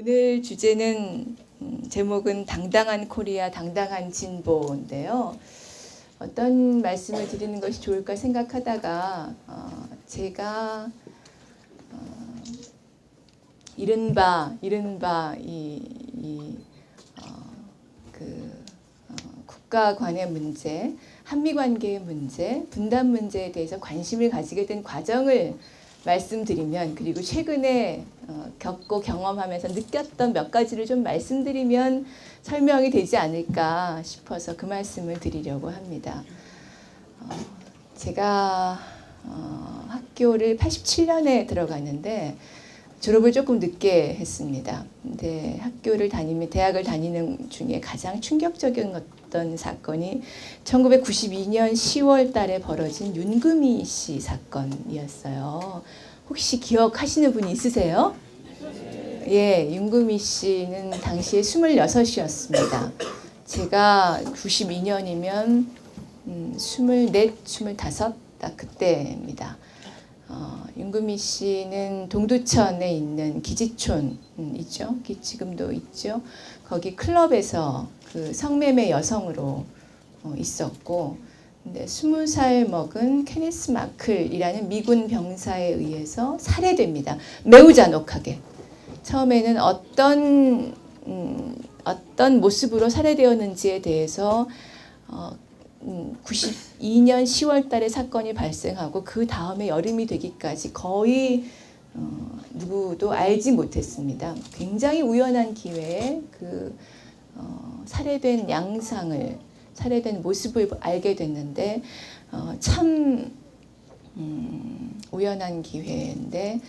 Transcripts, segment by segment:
오늘 주제는 제목은 당당한 코리아, 당당한 진보인데요. 어떤 말씀을 드리는 것이 좋을까 생각하다가 제가 이른바 국가 간의 문제, 한미 관계의 문제, 분단 문제에 대해서 관심을 가지게 된 과정을 말씀드리면, 그리고 최근에 겪고 경험하면서 느꼈던 몇 가지를 좀 말씀드리면 설명이 되지 않을까 싶어서 그 말씀을 드리려고 합니다. 제가 학교를 87년에 들어갔는데 졸업을 조금 늦게 했습니다. 근데 대학을 다니는 중에 가장 충격적인 어떤 사건이 1992년 10월 달에 벌어진 윤금희 씨 사건이었어요. 혹시 기억하시는 분이 있으세요? 예, 윤금희 씨는 당시에 26이었습니다. 제가 92년이면 24, 25, 딱 그때입니다. 윤금희 씨는 동두천에 있는 기지촌 있죠? 지금도 있죠? 거기 클럽에서 그 성매매 여성으로 있었고, 근데 20살 먹은 케니스 마클이라는 미군 병사에 의해서 살해됩니다. 매우 잔혹하게. 처음에는 어떤 모습으로 살해되었는지에 대해서 92년 10월 달에 사건이 발생하고 그 다음에 여름이 되기까지 거의 누구도 알지 못했습니다. 굉장히 우연한 기회에 살해된 살해된 모습을 알게 됐는데 참 우연한 기회인데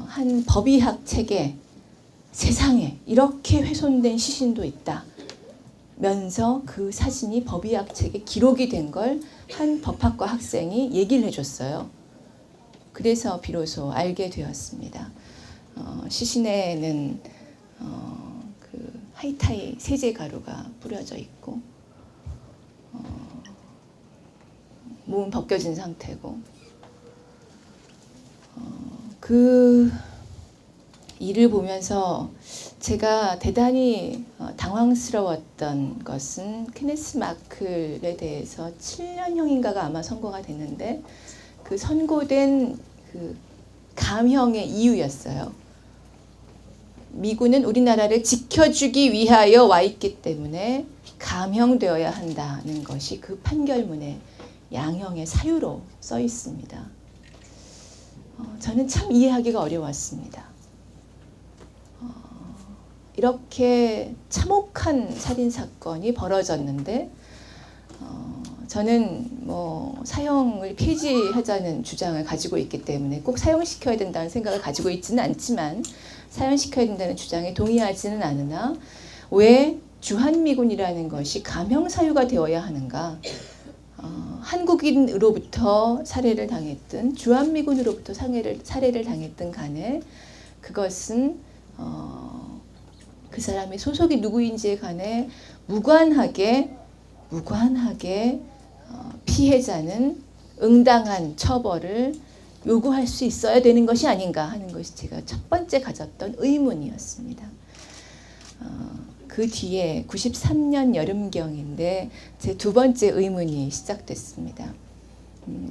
한 법의학 책에 세상에 이렇게 훼손된 시신도 있다 면서 그 사진이 법의학 책에 기록이 된 걸 한 법학과 학생이 얘기를 해줬어요. 그래서 비로소 알게 되었습니다. 시신에는 하이타이 세제 가루가 뿌려져 있고 몸은 벗겨진 상태고 그 일을 보면서 제가 대단히 당황스러웠던 것은 케네스 마클에 대해서 7년형인가가 아마 선고가 됐는데 그 선고된 그 감형의 이유였어요. 미군은 우리나라를 지켜주기 위하여 와 있기 때문에 감형되어야 한다는 것이 그 판결문에 양형의 사유로 써 있습니다. 저는 참 이해하기가 어려웠습니다. 이렇게 참혹한 살인 사건이 벌어졌는데 저는 사형을 폐지하자는 주장을 가지고 있기 때문에 꼭 사형시켜야 된다는 생각을 가지고 있지는 않지만 사형시켜야 된다는 주장에 동의하지는 않으나 왜 주한미군이라는 것이 감형 사유가 되어야 하는가? 한국인으로부터 살해를 당했든 주한미군으로부터 살해를 당했든 간에 그것은 그 사람의 소속이 누구인지에 관해 무관하게 피해자는 응당한 처벌을 요구할 수 있어야 되는 것이 아닌가 하는 것이 제가 첫 번째 가졌던 의문이었습니다. 그 뒤에 93년 여름경인데 제 두 번째 의문이 시작됐습니다.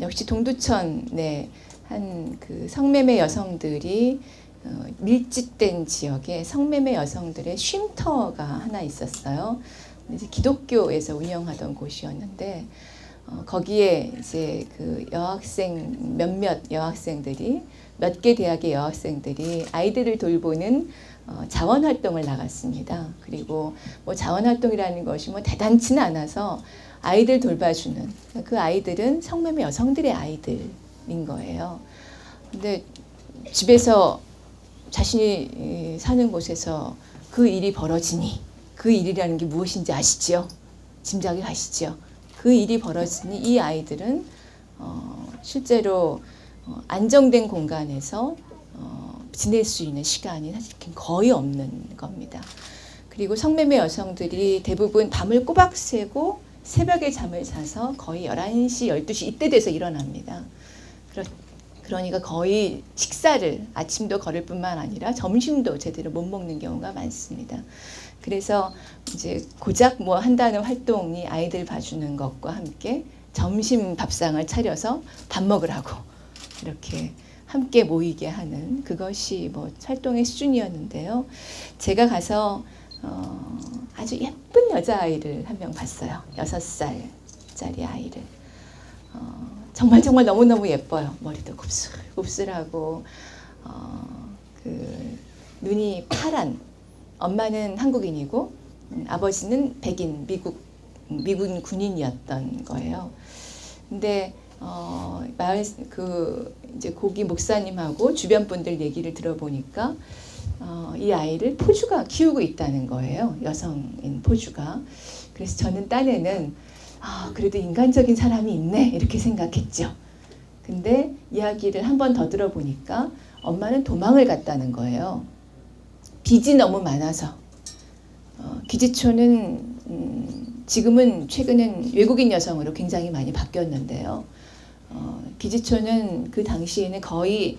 역시 동두천에 한 그 성매매 여성들이 밀집된 지역에 성매매 여성들의 쉼터가 하나 있었어요. 이제 기독교에서 운영하던 곳이었는데 거기에 이제 그 몇몇 여학생들이 몇 개 대학의 여학생들이 아이들을 돌보는 자원 활동을 나갔습니다. 그리고 자원 활동이라는 것이 대단치는 않아서 아이들 돌봐주는 그 아이들은 성매매 여성들의 아이들인 거예요. 근데 집에서 자신이 사는 곳에서 그 일이 벌어지니 그 일이라는 게 무엇인지 아시죠? 짐작이 가시죠? 그 일이 벌어지니 이 아이들은 실제로 안정된 공간에서 지낼 수 있는 시간이 사실 거의 없는 겁니다. 그리고 성매매 여성들이 대부분 밤을 꼬박 새고 새벽에 잠을 자서 거의 11시, 12시 이때 돼서 일어납니다. 그러니까 거의 식사를 아침도 거를 뿐만 아니라 점심도 제대로 못 먹는 경우가 많습니다. 그래서 이제 고작 뭐 한다는 활동이 아이들 봐주는 것과 함께 점심 밥상을 차려서 밥 먹으라고 이렇게 함께 모이게 하는 그것이 뭐 활동의 수준이었는데요. 제가 가서 아주 예쁜 여자아이를 한 명 봤어요. 6살짜리 아이를. 정말 너무너무 예뻐요. 머리도 곱슬곱슬하고 그 눈이 파란. 엄마는 한국인이고 아버지는 백인 미군 군인이었던 거예요. 근데 마을 그 이제 고기 목사님하고 주변 분들 얘기를 들어보니까 이 아이를 포주가 키우고 있다는 거예요. 여성인 포주가. 그래서 저는 딴에는 그래도 인간적인 사람이 있네 이렇게 생각했죠. 근데 이야기를 한 번 더 들어보니까 엄마는 도망을 갔다는 거예요. 빚이 너무 많아서. 기지초는 지금은 최근엔 외국인 여성으로 굉장히 많이 바뀌었는데요. 기지초는 그 당시에는 거의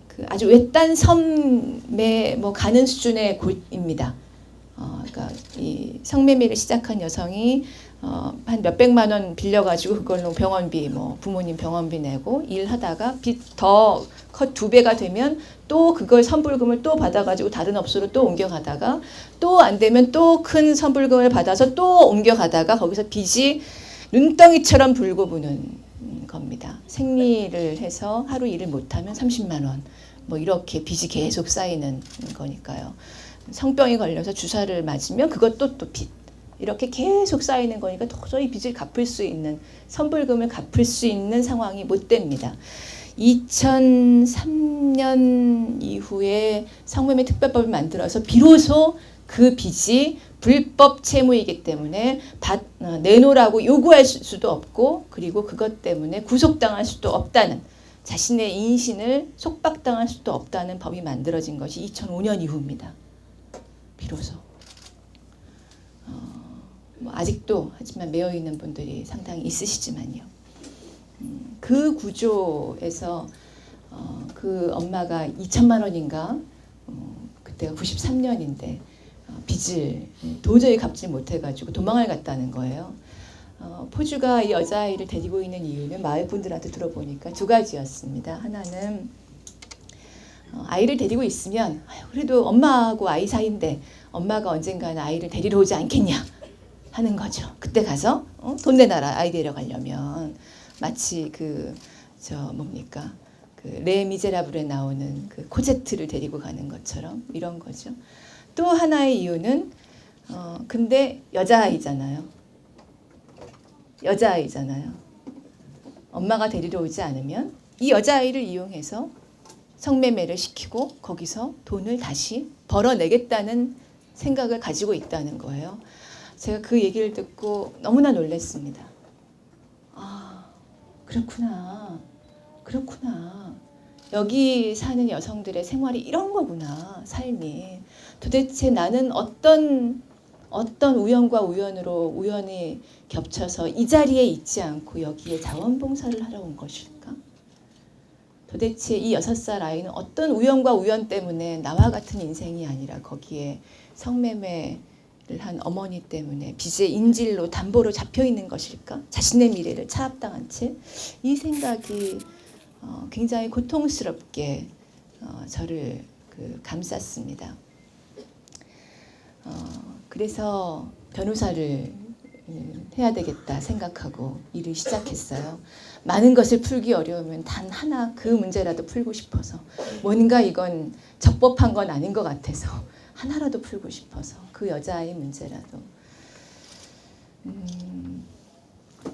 그 아주 외딴 섬에 뭐 가는 수준의 곳입니다. 그러니까 이 성매매를 시작한 여성이 한 몇백만 원 빌려가지고 그걸로 병원비, 뭐 부모님 병원비 내고 일하다가 빚 더 2배가 되면 또 그걸 선불금을 또 받아가지고 다른 업소로 또 옮겨가다가 또 안 되면 또 큰 선불금을 받아서 또 옮겨가다가 거기서 빚이 눈덩이처럼 불고 부는 겁니다. 생리를 해서 하루 일을 못하면 30만 원, 뭐 이렇게 빚이 계속 쌓이는 거니까요. 성병이 걸려서 주사를 맞으면 그것도 또 빚. 이렇게 계속 쌓이는 거니까 도저히 빚을 갚을 수 있는, 선불금을 갚을 수 있는 상황이 못 됩니다. 2003년 이후에 성매매 특별법을 만들어서 비로소 그 빚이 불법 채무이기 때문에 내놓으라고 요구할 수도 없고, 그리고 그것 때문에 구속당할 수도 없다는, 자신의 인신을 속박당할 수도 없다는 법이 만들어진 것이 2005년 이후입니다. 비로소. 뭐 아직도 하지만 매여 있는 분들이 상당히 있으시지만요. 그 구조에서 그 엄마가 2천만 원인가, 그때가 93년인데 빚을 도저히 갚지 못해가지고 도망을 갔다는 거예요. 포주가 이 여자아이를 데리고 있는 이유는 마을 분들한테 들어보니까 2가지였습니다. 하나는 아이를 데리고 있으면 그래도 엄마하고 아이 사이인데 엄마가 언젠가는 아이를 데리러 오지 않겠냐 하는 거죠. 그때 가서 돈 내놔라 아이 데려가려면. 마치 그 레미제라블에 나오는 그 코제트를 데리고 가는 것처럼 이런 거죠. 또 하나의 이유는 근데 여자아이잖아요. 엄마가 데리러 오지 않으면 이 여자아이를 이용해서 성매매를 시키고 거기서 돈을 다시 벌어내겠다는 생각을 가지고 있다는 거예요. 제가 그 얘기를 듣고 너무나 놀랐습니다. 그렇구나. 여기 사는 여성들의 생활이 이런 거구나, 삶이. 도대체 나는 어떤 우연과 우연으로 우연히 겹쳐서 이 자리에 있지 않고 여기에 자원봉사를 하러 온 것일까? 도대체 이 6살 아이는 어떤 우연과 우연 때문에 나와 같은 인생이 아니라 거기에 성매매를 한 어머니 때문에 빚의 인질로 담보로 잡혀 있는 것일까? 자신의 미래를 차압당한 채. 이 생각이 굉장히 고통스럽게 저를 감쌌습니다. 그래서 변호사를 해야 되겠다 생각하고 일을 시작했어요. 많은 것을 풀기 어려우면 단 하나 그 문제라도 풀고 싶어서, 뭔가 이건 적법한 건 아닌 것 같아서 하나라도 풀고 싶어서 그 여자아이 문제라도.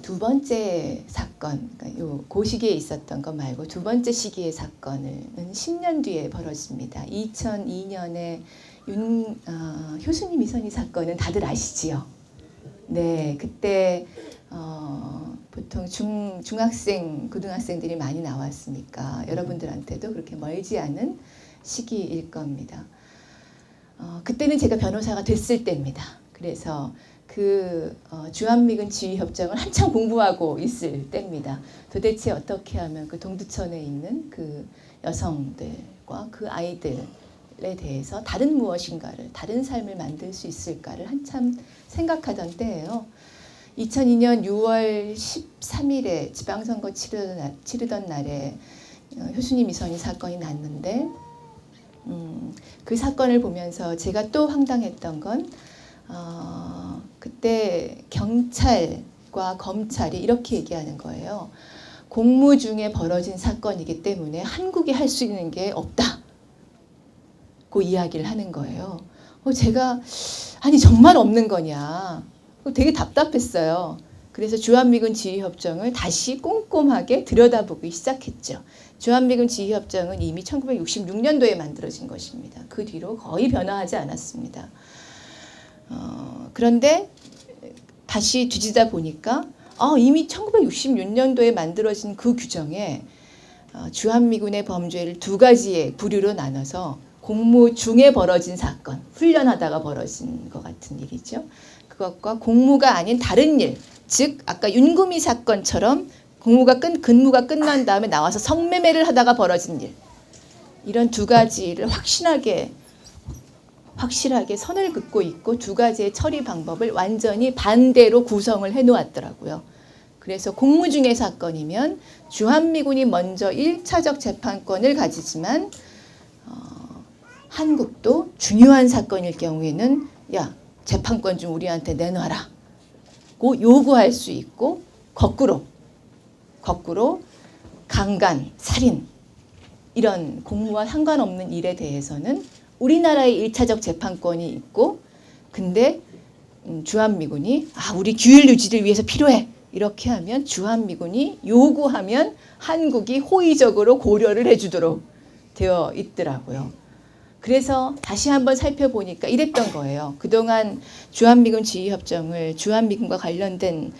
두 번째 사건, 그러니까 그 시기에 있었던 것 말고 두 번째 시기의 사건은 10년 뒤에 벌어집니다. 2002년에 효순이 미선이 사건은 다들 아시지요? 네, 그때 보통 중학생, 고등학생들이 많이 나왔으니까 여러분들한테도 그렇게 멀지 않은 시기일 겁니다. 그때는 제가 변호사가 됐을 때입니다. 그래서 그 주한미군 지휘협정을 한참 공부하고 있을 때입니다. 도대체 어떻게 하면 그 동두천에 있는 그 여성들과 그 아이들에 대해서 다른 무엇인가를, 다른 삶을 만들 수 있을까를 한참 생각하던 때예요. 2002년 6월 13일에 지방선거 치르던 날에 효순이 미선이 사건이 났는데 그 사건을 보면서 제가 또 황당했던 건 그때 경찰과 검찰이 이렇게 얘기하는 거예요. 공무 중에 벌어진 사건이기 때문에 한국이 할 수 있는 게 없다고 이야기를 하는 거예요. 제가 아니 정말 없는 거냐. 되게 답답했어요. 그래서 주한미군 지휘협정을 다시 꼼꼼하게 들여다보기 시작했죠. 주한미군 지휘협정은 이미 1966년도에 만들어진 것입니다. 그 뒤로 거의 변화하지 않았습니다. 그런데 다시 뒤지다 보니까 이미 1966년도에 만들어진 그 규정에 주한미군의 범죄를 두 가지의 부류로 나눠서 공무 중에 벌어진 사건, 훈련하다가 벌어진 것 같은 일이죠. 그것과 공무가 아닌 다른 일, 즉 아까 윤구미 사건처럼 근무가 끝난 다음에 나와서 성매매를 하다가 벌어진 일, 이런 두 가지를 확실하게 선을 긋고 있고 두 가지의 처리 방법을 완전히 반대로 구성을 해놓았더라고요. 그래서 공무 중의 사건이면 주한미군이 먼저 1차적 재판권을 가지지만 한국도 중요한 사건일 경우에는 야, 재판권 좀 우리한테 내놔라 고 요구할 수 있고, 거꾸로 강간, 살인 이런 공무와 상관없는 일에 대해서는 우리나라의 1차적 재판권이 있고, 근데 주한미군이 우리 규율 유지를 위해서 필요해 이렇게 하면 주한미군이 요구하면 한국이 호의적으로 고려를 해주도록 되어 있더라고요. 그래서 다시 한번 살펴보니까 이랬던 거예요. 그동안 주한미군 지휘협정을 주한미군과 관련된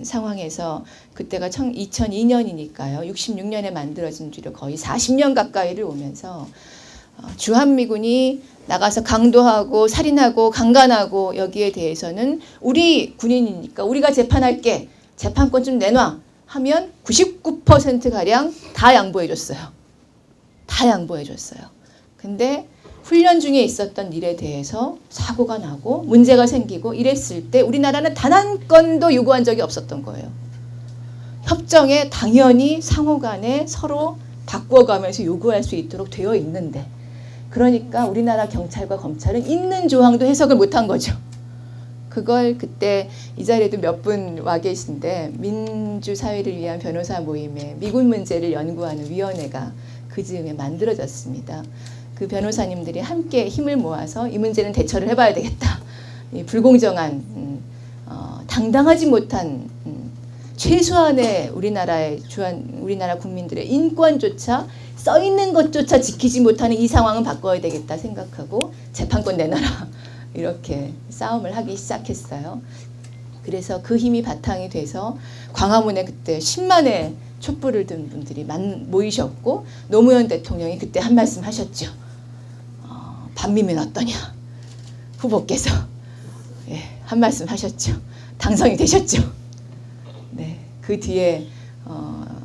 상황에서 그때가 2002년이니까요. 66년에 만들어진 뒤로 거의 40년 가까이를 오면서 주한미군이 나가서 강도하고 살인하고 강간하고 여기에 대해서는 우리 군인이니까 우리가 재판할게, 재판권 좀 내놔 하면 99%가량 다 양보해줬어요. 다 양보해줬어요. 근데 훈련 중에 있었던 일에 대해서 사고가 나고 문제가 생기고 이랬을 때 우리나라는 단 한 건도 요구한 적이 없었던 거예요. 협정에 당연히 상호 간에 서로 바꿔가면서 요구할 수 있도록 되어 있는데, 그러니까 우리나라 경찰과 검찰은 있는 조항도 해석을 못한 거죠. 그걸 그때 이 자리에도 몇 분 와 계신데 민주사회를 위한 변호사 모임에 미군 문제를 연구하는 위원회가 그 즈음에 만들어졌습니다. 그 변호사님들이 함께 힘을 모아서 이 문제는 대처를 해봐야 되겠다. 이 불공정한 당당하지 못한 최소한의 우리나라 국민들의 인권조차 써있는 것조차 지키지 못하는 이 상황은 바꿔야 되겠다 생각하고 재판권 내놔라 이렇게 싸움을 하기 시작했어요. 그래서 그 힘이 바탕이 돼서 광화문에 그때 10만의 촛불을 든 분들이 모이셨고, 노무현 대통령이 그때 한 말씀 하셨죠. 반미면 어떠냐, 후보께서 한 말씀 하셨죠. 당선이 되셨죠. 네, 그 뒤에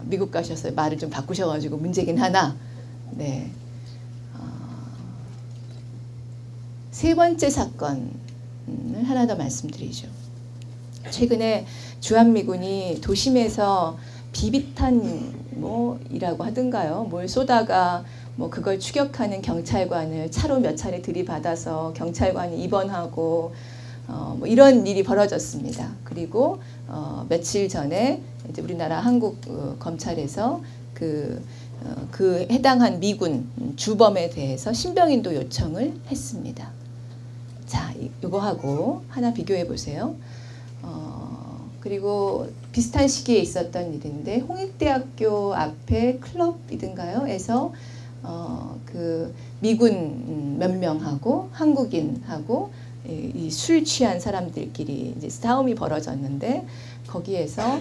미국 가셔서 말을 좀 바꾸셔가지고 문제긴 하나, 네, 세 번째 사건을 하나 더 말씀드리죠. 최근에 주한미군이 도심에서 비비탄이라고 하던가요, 뭘 쏘다가 그걸 추격하는 경찰관을 차로 몇 차례 들이받아서 경찰관이 입원하고 이런 일이 벌어졌습니다. 그리고 며칠 전에 이제 우리나라 한국 검찰에서 그 해당한 미군 주범에 대해서 신병인도 요청을 했습니다. 자, 이거하고 하나 비교해 보세요. 그리고 비슷한 시기에 있었던 일인데 홍익대학교 앞에 클럽이든가요? 에서 그 미군 몇 명하고 한국인하고 이 술 취한 사람들끼리 이제 싸움이 벌어졌는데, 거기에서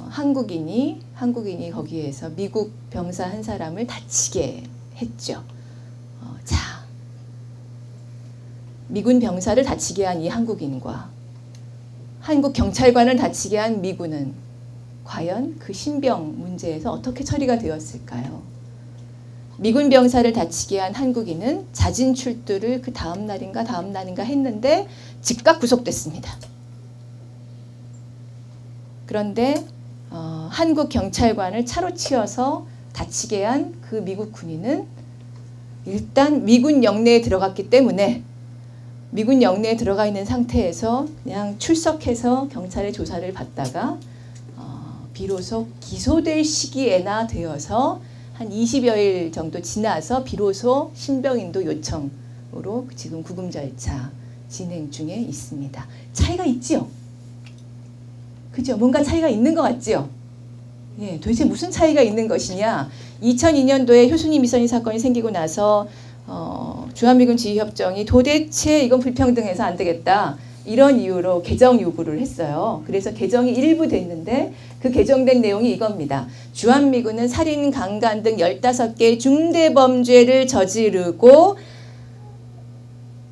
한국인이 거기에서 미국 병사 한 사람을 다치게 했죠. 자, 미군 병사를 다치게 한 이 한국인과 한국 경찰관을 다치게 한 미군은 과연 그 신병 문제에서 어떻게 처리가 되었을까요? 미군 병사를 다치게 한 한국인은 자진 출두를 그 다음 날인가 했는데 즉각 구속됐습니다. 그런데 한국 경찰관을 차로 치어서 다치게 한 그 미국 군인은 일단 미군 영내에 들어갔기 때문에 미군 영내에 들어가 있는 상태에서 그냥 출석해서 경찰의 조사를 받다가 비로소 기소될 시기에나 되어서 한 20여일 정도 지나서 비로소 신병인도 요청으로 지금 구금 절차 진행 중에 있습니다. 차이가 있지요? 그죠? 뭔가 차이가 있는 것 같지요? 예, 도대체 무슨 차이가 있는 것이냐? 2002년도에 효순이 미선이 사건이 생기고 나서 주한미군 지휘협정이 도대체 이건 불평등해서 안 되겠다. 이런 이유로 개정 요구를 했어요. 그래서 개정이 일부 됐는데 그 개정된 내용이 이겁니다. 주한미군은 살인, 강간 등 15개의 중대범죄를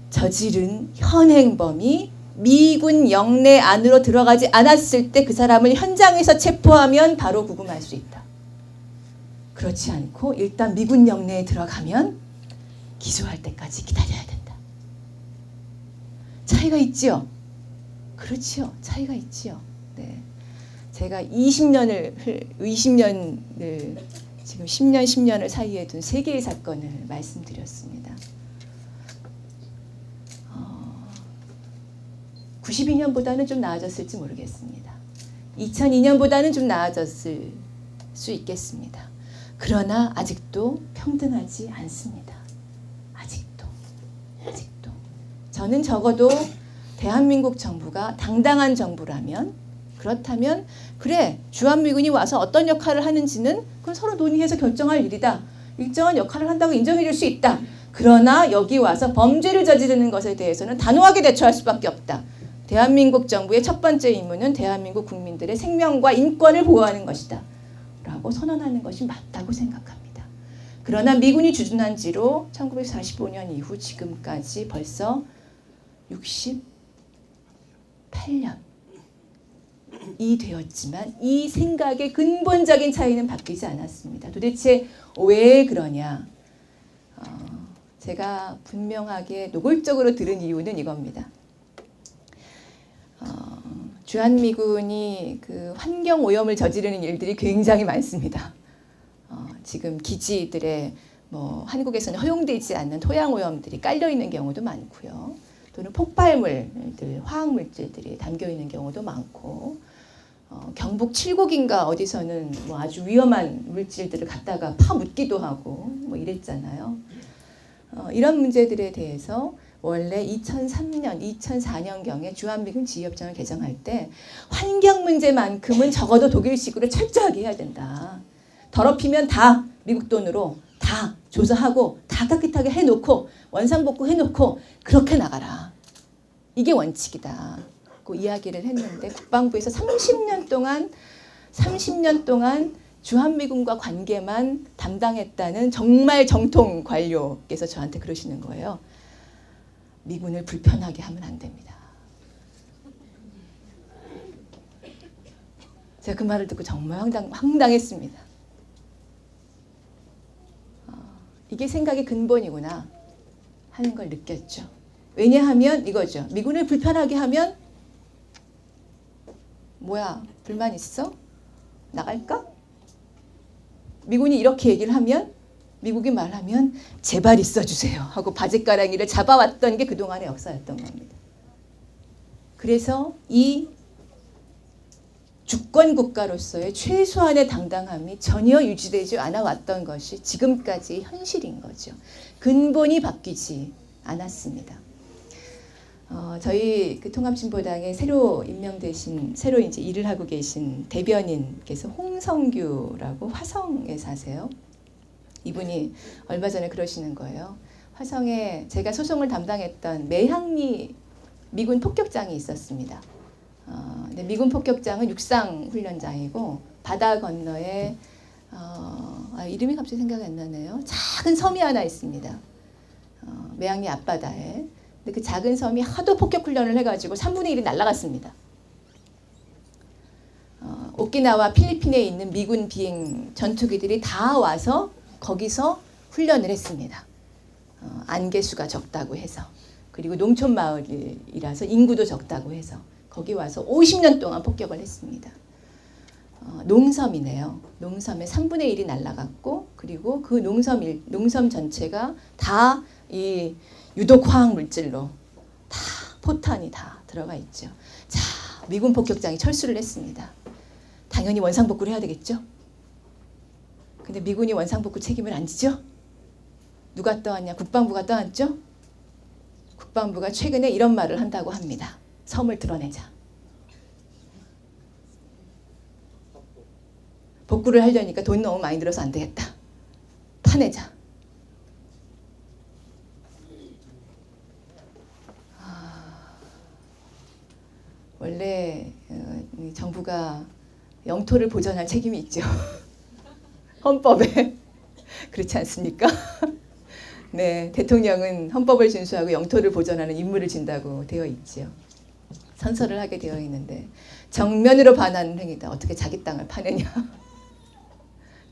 저지른 현행범이 미군 영내 안으로 들어가지 않았을 때 그 사람을 현장에서 체포하면 바로 구금할 수 있다. 그렇지 않고 일단 미군 영내에 들어가면 기소할 때까지 기다려야 된다. 차이가 있지요? 그렇지요. 차이가 있지요. 네. 제가 20년을 지금 10년을 사이에 둔 3개의 사건을 말씀드렸습니다. 92년보다는 좀 나아졌을지 모르겠습니다. 2002년보다는 좀 나아졌을 수 있겠습니다. 그러나 아직도 평등하지 않습니다. 아직도. 저는 적어도 대한민국 정부가 당당한 정부라면 그렇다면 그래 주한미군이 와서 어떤 역할을 하는지는 그건 서로 논의해서 결정할 일이다. 일정한 역할을 한다고 인정해 줄 수 있다. 그러나 여기 와서 범죄를 저지르는 것에 대해서는 단호하게 대처할 수밖에 없다. 대한민국 정부의 첫 번째 임무는 대한민국 국민들의 생명과 인권을 보호하는 것이다. 라고 선언하는 것이 맞다고 생각합니다. 그러나 미군이 주둔한 지로 1945년 이후 지금까지 벌써 68년이 되었지만 이 생각의 근본적인 차이는 바뀌지 않았습니다. 도대체 왜 그러냐? 제가 분명하게 노골적으로 들은 이유는 이겁니다. 주한미군이 그 환경 오염을 저지르는 일들이 굉장히 많습니다. 지금 기지들에 한국에서는 허용되지 않는 토양 오염들이 깔려 있는 경우도 많고요. 또는 폭발물들, 화학물질들이 담겨 있는 경우도 많고, 경북 칠곡인가 어디서는 아주 위험한 물질들을 갖다가 파묻기도 하고 이랬잖아요. 이런 문제들에 대해서 원래 2003년, 2004년경에 주한미군 지휘협정을 개정할 때 환경 문제만큼은 적어도 독일식으로 철저하게 해야 된다. 더럽히면 다 미국 돈으로 다 조사하고 다 깨끗하게 해놓고 원상복구 해놓고 그렇게 나가라. 이게 원칙이다. 그 이야기를 했는데 국방부에서 30년 동안 주한미군과 관계만 담당했다는 정말 정통 관료께서 저한테 그러시는 거예요. 미군을 불편하게 하면 안 됩니다. 제가 그 말을 듣고 정말 황당했습니다. 이게 생각의 근본이구나 하는 걸 느꼈죠. 왜냐하면 이거죠. 미군을 불편하게 하면 뭐야? 불만 있어? 나갈까? 미군이 이렇게 얘기를 하면 미국이 말하면 제발 있어주세요 하고 바짓가랑이를 잡아왔던 게 그동안의 역사였던 겁니다. 그래서 이 주권국가로서의 최소한의 당당함이 전혀 유지되지 않아왔던 것이 지금까지 현실인 거죠. 근본이 바뀌지 않았습니다. 저희 그 통합진보당에 새로 이제 일을 하고 계신 대변인께서 홍성규라고 화성에 사세요. 이분이 얼마 전에 그러시는 거예요. 화성에 제가 소송을 담당했던 매향리 미군 폭격장이 있었습니다. 근데 미군 폭격장은 육상 훈련장이고 바다 건너에 이름이 갑자기 생각이 안 나네요. 작은 섬이 하나 있습니다. 매향리 앞바다에. 근데 그 작은 섬이 하도 폭격 훈련을 해가지고 3분의 1이 날아갔습니다. 오키나와 필리핀에 있는 미군 비행 전투기들이 다 와서 거기서 훈련을 했습니다. 안개수가 적다고 해서. 그리고 농촌 마을이라서 인구도 적다고 해서 거기 와서 50년 동안 폭격을 했습니다. 농섬이네요. 농섬의 3분의 1이 날아갔고, 그리고 그 농섬 전체가 다 이 유독 화학 물질로 다 포탄이 다 들어가 있죠. 자, 미군 폭격장이 철수를 했습니다. 당연히 원상복구를 해야 되겠죠. 근데 미군이 원상복구 책임을 안 지죠. 누가 떠왔냐? 국방부가 떠왔죠. 국방부가 최근에 이런 말을 한다고 합니다. 섬을 드러내자. 복구를 하려니까 돈 너무 많이 들어서 안 되겠다. 파내자. 원래 정부가 영토를 보전할 책임이 있죠. 헌법에. 그렇지 않습니까? 네, 대통령은 헌법을 준수하고 영토를 보전하는 임무를 진다고 되어 있죠. 선서를 하게 되어 있는데 정면으로 반하는 행위다. 어떻게 자기 땅을 파느냐.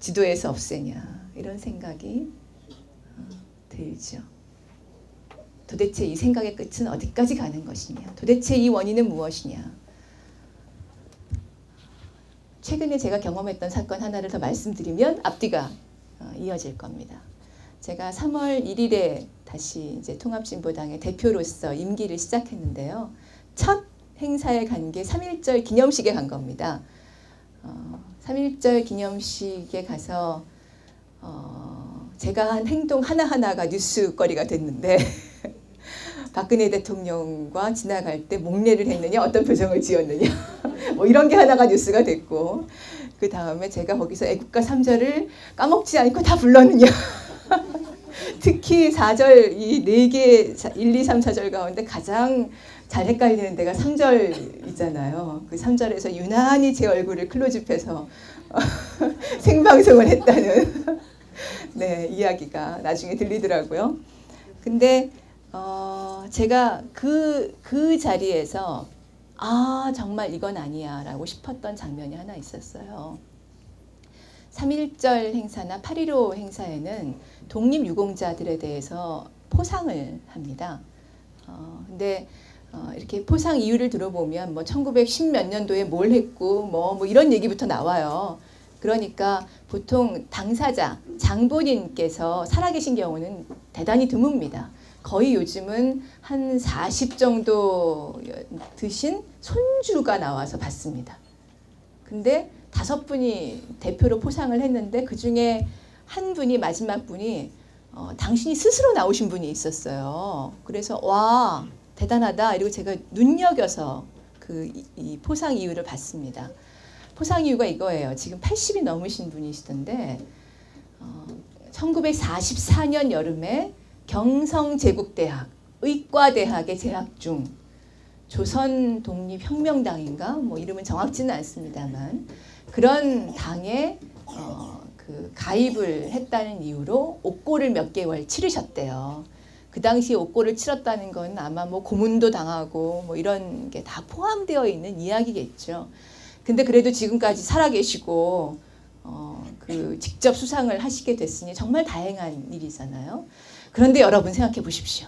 지도에서 없애냐. 이런 생각이 들죠. 도대체 이 생각의 끝은 어디까지 가는 것이냐. 도대체 이 원인은 무엇이냐. 최근에 제가 경험했던 사건 하나를 더 말씀드리면 앞뒤가 이어질 겁니다. 제가 3월 1일에 다시 이제 통합진보당의 대표로서 임기를 시작했는데요. 첫 행사에 간 게 3.1절 기념식에 간 겁니다. 3.1절 기념식에 가서 제가 한 행동 하나하나가 뉴스거리가 됐는데 박근혜 대통령과 지나갈 때 목례를 했느냐, 어떤 표정을 지었느냐 뭐 이런 게 하나가 뉴스가 됐고, 그 다음에 제가 거기서 애국가 3절을 까먹지 않고 다 불렀느냐 특히 4절 이 4개 1, 2, 3, 4절 가운데 가장 잘 헷갈리는 데가 3절이잖아요. 그 3절에서 유난히 제 얼굴을 클로즈업해서 생방송을 했다는 네, 이야기가 나중에 들리더라고요. 근데 제가 그 자리에서 정말 이건 아니야 라고 싶었던 장면이 하나 있었어요. 3.1절 행사나 8.15 행사에는 독립유공자들에 대해서 포상을 합니다. 근데 이렇게 포상 이유를 들어보면 뭐 1910 몇 년도에 뭘 했고 뭐 이런 얘기부터 나와요. 그러니까 보통 당사자, 장본인께서 살아계신 경우는 대단히 드뭅니다. 거의 요즘은 한 40 정도 드신 손주가 나와서 받습니다. 근데 5분이 대표로 포상을 했는데 그중에 한 분이, 마지막 분이 당신이 스스로 나오신 분이 있었어요. 그래서 와, 대단하다. 이러고 제가 눈여겨서 이 포상 이유를 봤습니다. 포상 이유가 이거예요. 지금 80이 넘으신 분이시던데 1944년 여름에 경성제국대학 의과대학에 재학 중 조선독립혁명당인가 뭐 이름은 정확지는 않습니다만 그런 당에 가입을 했다는 이유로 옥고를 몇 개월 치르셨대요. 그 당시 옥고를 치렀다는 건 아마 뭐 고문도 당하고 뭐 이런 게 다 포함되어 있는 이야기겠죠. 근데 그래도 지금까지 살아계시고 직접 수상을 하시게 됐으니 정말 다행한 일이잖아요. 그런데 여러분 생각해 보십시오.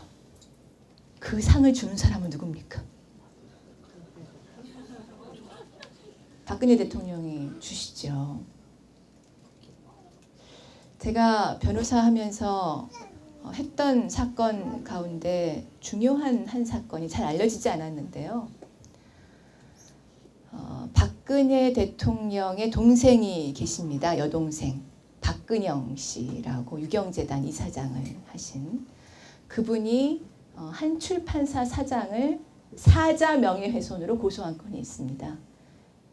그 상을 주는 사람은 누굽니까? 박근혜 대통령이 주시죠. 제가 변호사 하면서 했던 사건 가운데 중요한 한 사건이 잘 알려지지 않았는데요. 박근혜 대통령의 동생이 계십니다. 여동생 박근영 씨라고 유경재단 이사장을 하신 그분이 한 출판사 사장을 사자 명예훼손으로 고소한 건이 있습니다.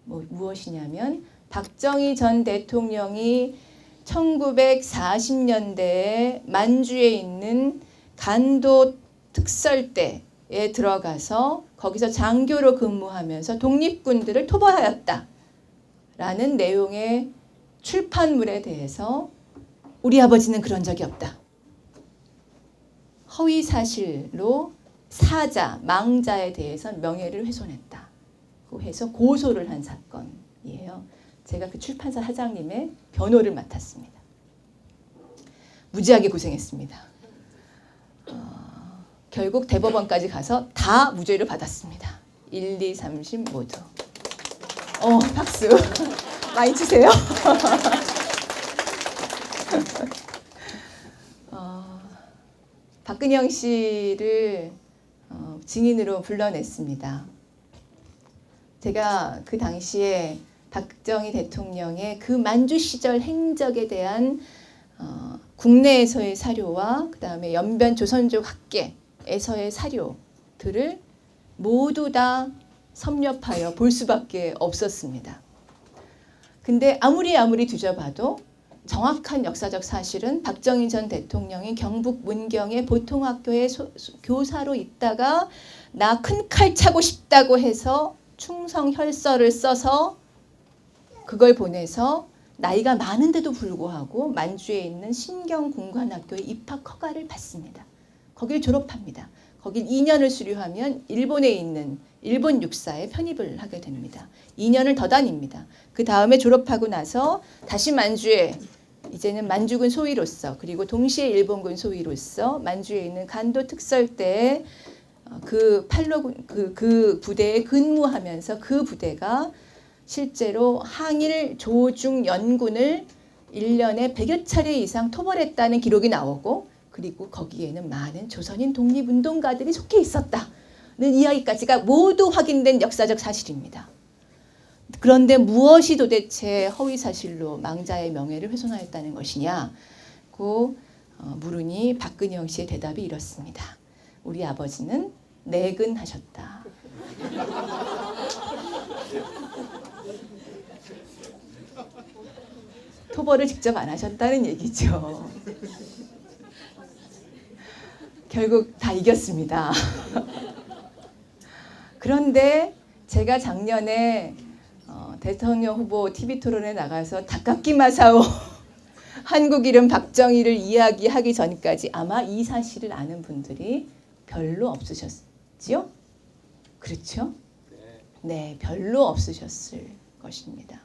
무엇이냐면 박정희 전 대통령이 1940년대에 만주에 있는 간도 특설대에 들어가서 거기서 장교로 근무하면서 독립군들을 토벌하였다라는 내용의 출판물에 대해서 우리 아버지는 그런 적이 없다. 허위 사실로 사자, 망자에 대해서 명예를 훼손했다고 해서 고소를 한 사건이에요. 제가 그 출판사 사장님의 변호를 맡았습니다. 무지하게 고생했습니다. 결국 대법원까지 가서 다 무죄를 받았습니다. 1, 2, 3심 모두. 박수. 많이 주세요. 박근영 씨를 증인으로 불러냈습니다. 제가 그 당시에 박정희 대통령의 그 만주 시절 행적에 대한 국내에서의 사료와 그 다음에 연변 조선족 학계에서의 사료들을 모두 다 섭렵하여 볼 수밖에 없었습니다. 근데 아무리 뒤져봐도 정확한 역사적 사실은 박정희 전 대통령이 경북 문경의 보통학교에 교사로 있다가 나 큰 칼 차고 싶다고 해서 충성혈서를 써서 그걸 보내서 나이가 많은데도 불구하고 만주에 있는 신경공관학교에 입학 허가를 받습니다. 거길 졸업합니다. 거길 2년을 수료하면 일본에 있는 일본 육사에 편입을 하게 됩니다. 2년을 더 다닙니다. 그 다음에 졸업하고 나서 다시 만주에 이제는 만주군 소위로서 그리고 동시에 일본군 소위로서 만주에 있는 간도 특설대에 그 부대에 근무하면서 그 부대가 실제로 항일 조중 연군을 1년에 100여 차례 이상 토벌했다는 기록이 나오고 그리고 거기에는 많은 조선인 독립운동가들이 속해 있었다는 이야기까지가 모두 확인된 역사적 사실입니다. 그런데 무엇이 도대체 허위사실로 망자의 명예를 훼손하였다는 것이냐고 물으니 박근영 씨의 대답이 이렇습니다. 우리 아버지는 내근하셨다. 토벌을 직접 안 하셨다는 얘기죠. 결국 다 이겼습니다. 그런데 제가 작년에 대통령 후보 TV토론에 나가서 닭깎기 마사오 한국 이름 박정희를 이야기하기 전까지 아마 이 사실을 아는 분들이 별로 없으셨지요? 그렇죠? 네, 별로 없으셨을 것입니다.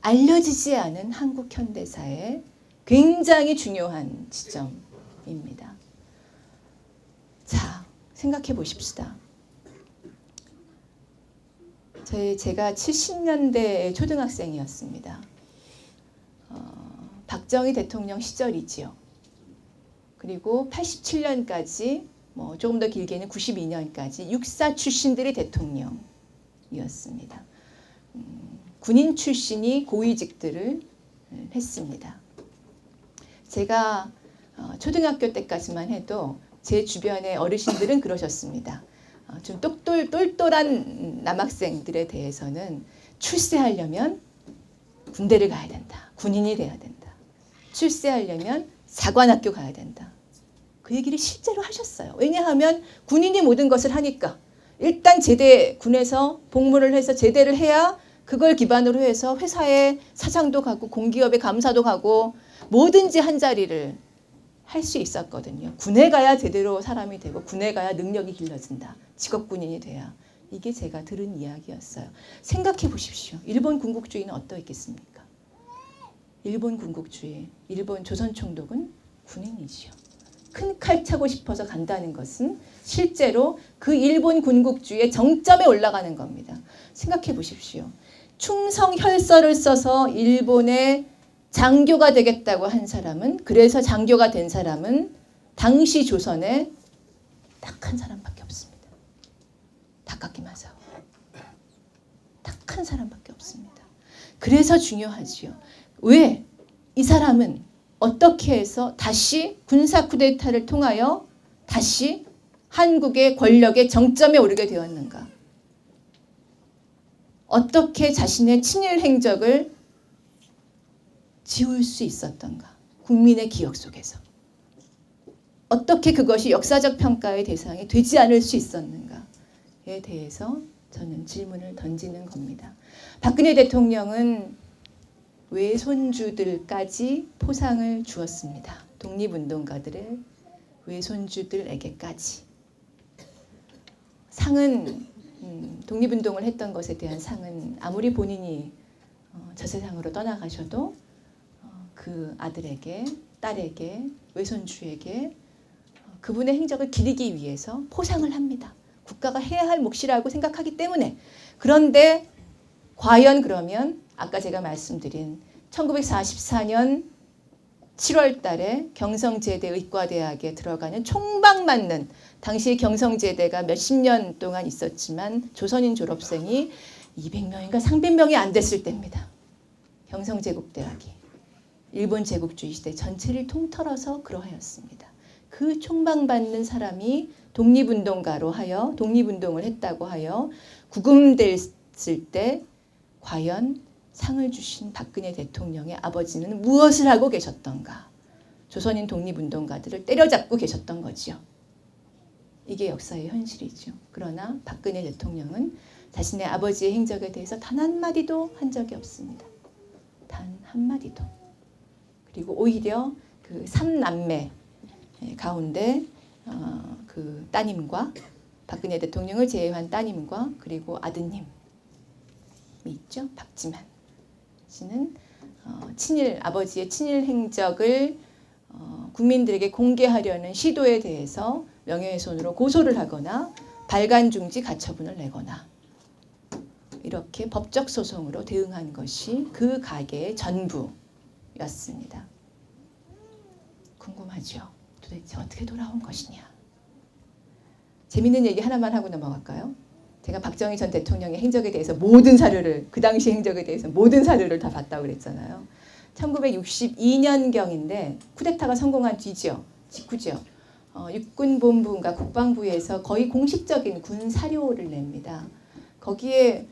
알려지지 않은 한국 현대사의 굉장히 중요한 지점입니다. 자, 생각해 보십시다. 제가 70년대 초등학생이었습니다. 박정희 대통령 시절이지요. 그리고 87년까지 조금 더 길게는 92년까지 육사 출신들이 대통령이었습니다. 군인 출신이 고위직들을 했습니다. 제가 초등학교 때까지만 해도 제 주변의 어르신들은 그러셨습니다. 좀 똘똘한 남학생들에 대해서는 출세하려면 군대를 가야 된다. 군인이 돼야 된다. 출세하려면 사관학교 가야 된다. 그 얘기를 실제로 하셨어요. 왜냐하면 군인이 모든 것을 하니까 일단 군에서 복무를 해서 제대를 해야 그걸 기반으로 해서 회사에 사장도 가고 공기업에 감사도 가고 뭐든지 한 자리를 할 수 있었거든요. 군에 가야 제대로 사람이 되고 군에 가야 능력이 길러진다. 직업군인이 돼야. 이게 제가 들은 이야기였어요. 생각해 보십시오. 일본 군국주의는 어떠했겠습니까? 일본 군국주의, 일본 조선총독은 군인이지요. 큰 칼 차고 싶어서 간다는 것은 실제로 그 일본 군국주의의 정점에 올라가는 겁니다. 생각해 보십시오. 충성혈서를 써서 일본의 장교가 되겠다고 한 사람은, 그래서 장교가 된 사람은 당시 조선에 딱 한 사람밖에 없습니다. 닭깎기 마사오. 딱 한 사람밖에 없습니다. 그래서 중요하지요. 왜? 이 사람은 어떻게 해서 다시 군사 쿠데타를 통하여 다시 한국의 권력의 정점에 오르게 되었는가? 어떻게 자신의 친일 행적을 지울 수 있었던가? 국민의 기억 속에서. 어떻게 그것이 역사적 평가의 대상이 되지 않을 수 있었는가에 대해서 저는 질문을 던지는 겁니다. 박근혜 대통령은 외손주들까지 포상을 주었습니다. 독립운동가들의 외손주들에게까지. 상은 독립운동을 했던 것에 대한 상은 아무리 본인이 저 세상으로 떠나가셔도 그 아들에게, 딸에게, 외손주에게 그분의 행적을 기리기 위해서 포상을 합니다. 국가가 해야 할 몫이라고 생각하기 때문에. 그런데 과연 그러면 아까 제가 말씀드린 1944년 7월 달에 경성제대 의과대학에 들어가는 총방맞는, 당시 경성제대가 몇십 년 동안 있었지만 조선인 졸업생이 200명인가 300명이 안 됐을 때입니다. 경성제국대학이 일본 제국주의 시대 전체를 통틀어서 그러하였습니다. 그 총방받는 사람이 독립운동가로 하여 독립운동을 했다고 하여 구금됐을 때 과연 상을 주신 박근혜 대통령의 아버지는 무엇을 하고 계셨던가? 조선인 독립운동가들을 때려잡고 계셨던 거지요. 이게 역사의 현실이죠. 그러나 박근혜 대통령은 자신의 아버지의 행적에 대해서 단 한마디도 한 적이 없습니다. 단 한마디도. 그리고 오히려 그 3남매 가운데 그 따님과 박근혜 대통령을 제외한 따님과 그리고 아드님이 있죠. 박지만 씨는 아버지의 친일 행적을 국민들에게 공개하려는 시도에 대해서 명예훼손으로 고소를 하거나 발간중지 가처분을 내거나 이렇게 법적 소송으로 대응한 것이 그 가계의 전부였습니다. 궁금하죠? 도대체 어떻게 돌아온 것이냐? 재밌는 얘기 하나만 하고 넘어갈까요? 제가 박정희 전 대통령의 행적에 대해서 모든 사료를, 그 당시 행적에 대해서 모든 사료를 다 봤다고 그랬잖아요. 1962년경인데 쿠데타가 성공한 뒤죠. 직후죠. 육군본부인가 국방부에서 거의 공식적인 군 사료를 냅니다. 거기에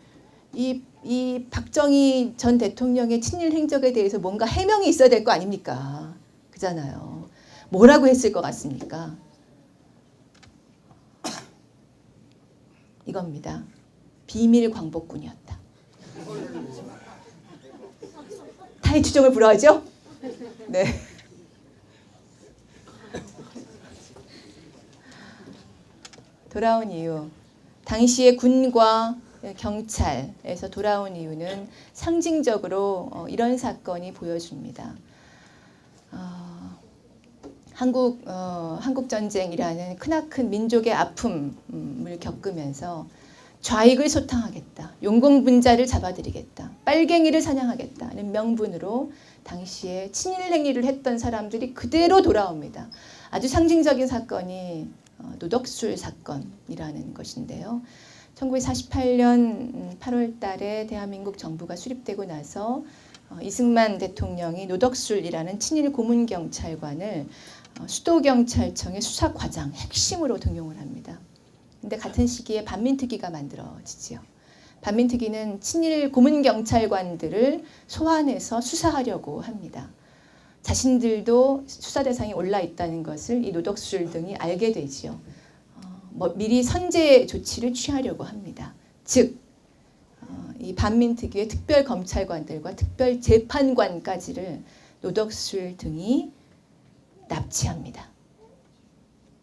이 박정희 전 대통령의 친일 행적에 대해서 뭔가 해명이 있어야 될 거 아닙니까? 그잖아요. 뭐라고 했을 것 같습니까? 이겁니다. 비밀 광복군이었다. 타의 추정을 불허하죠? 네. 돌아온 이유. 당시의 군과 경찰에서 돌아온 이유는 상징적으로 이런 사건이 보여줍니다. 한국전쟁이라는 크나큰 민족의 아픔을 겪으면서 좌익을 소탕하겠다, 용공분자를 잡아들이겠다, 빨갱이를 사냥하겠다는 명분으로 당시에 친일 행위를 했던 사람들이 그대로 돌아옵니다. 아주 상징적인 사건이 노덕술 사건이라는 것인데요. 1948년 8월 달에 대한민국 정부가 수립되고 나서 이승만 대통령이 노덕술이라는 친일 고문경찰관을 수도경찰청의 수사과장 핵심으로 등용을 합니다. 근데 같은 시기에 반민특위가 만들어지지요. 반민특위는 친일 고문경찰관들을 소환해서 수사하려고 합니다. 자신들도 수사 대상에 올라 있다는 것을 이 노덕술 등이 알게 되지요. 미리 선제 조치를 취하려고 합니다. 즉, 이 반민특위의 특별검찰관들과 특별재판관까지를 노덕술 등이 납치합니다.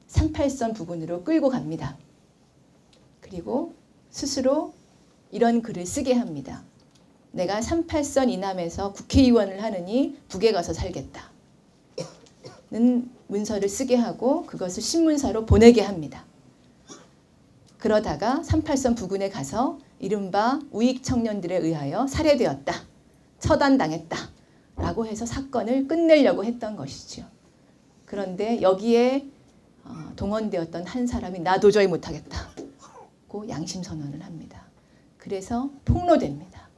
38선 부근으로 끌고 갑니다. 그리고 스스로 이런 글을 쓰게 합니다. 내가 38선 이남에서 국회의원을 하느니 북에 가서 살겠다. 는 문서를 쓰게 하고 그것을 신문사로 보내게 합니다. 그러다가 38선 부근에 가서 이른바 우익 청년들에 의하여 살해되었다. 처단당했다. 라고 해서 사건을 끝내려고 했던 것이죠. 그런데 여기에 동원되었던 한 사람이 나 도저히 못하겠다고 양심선언을 합니다. 그래서 폭로됩니다.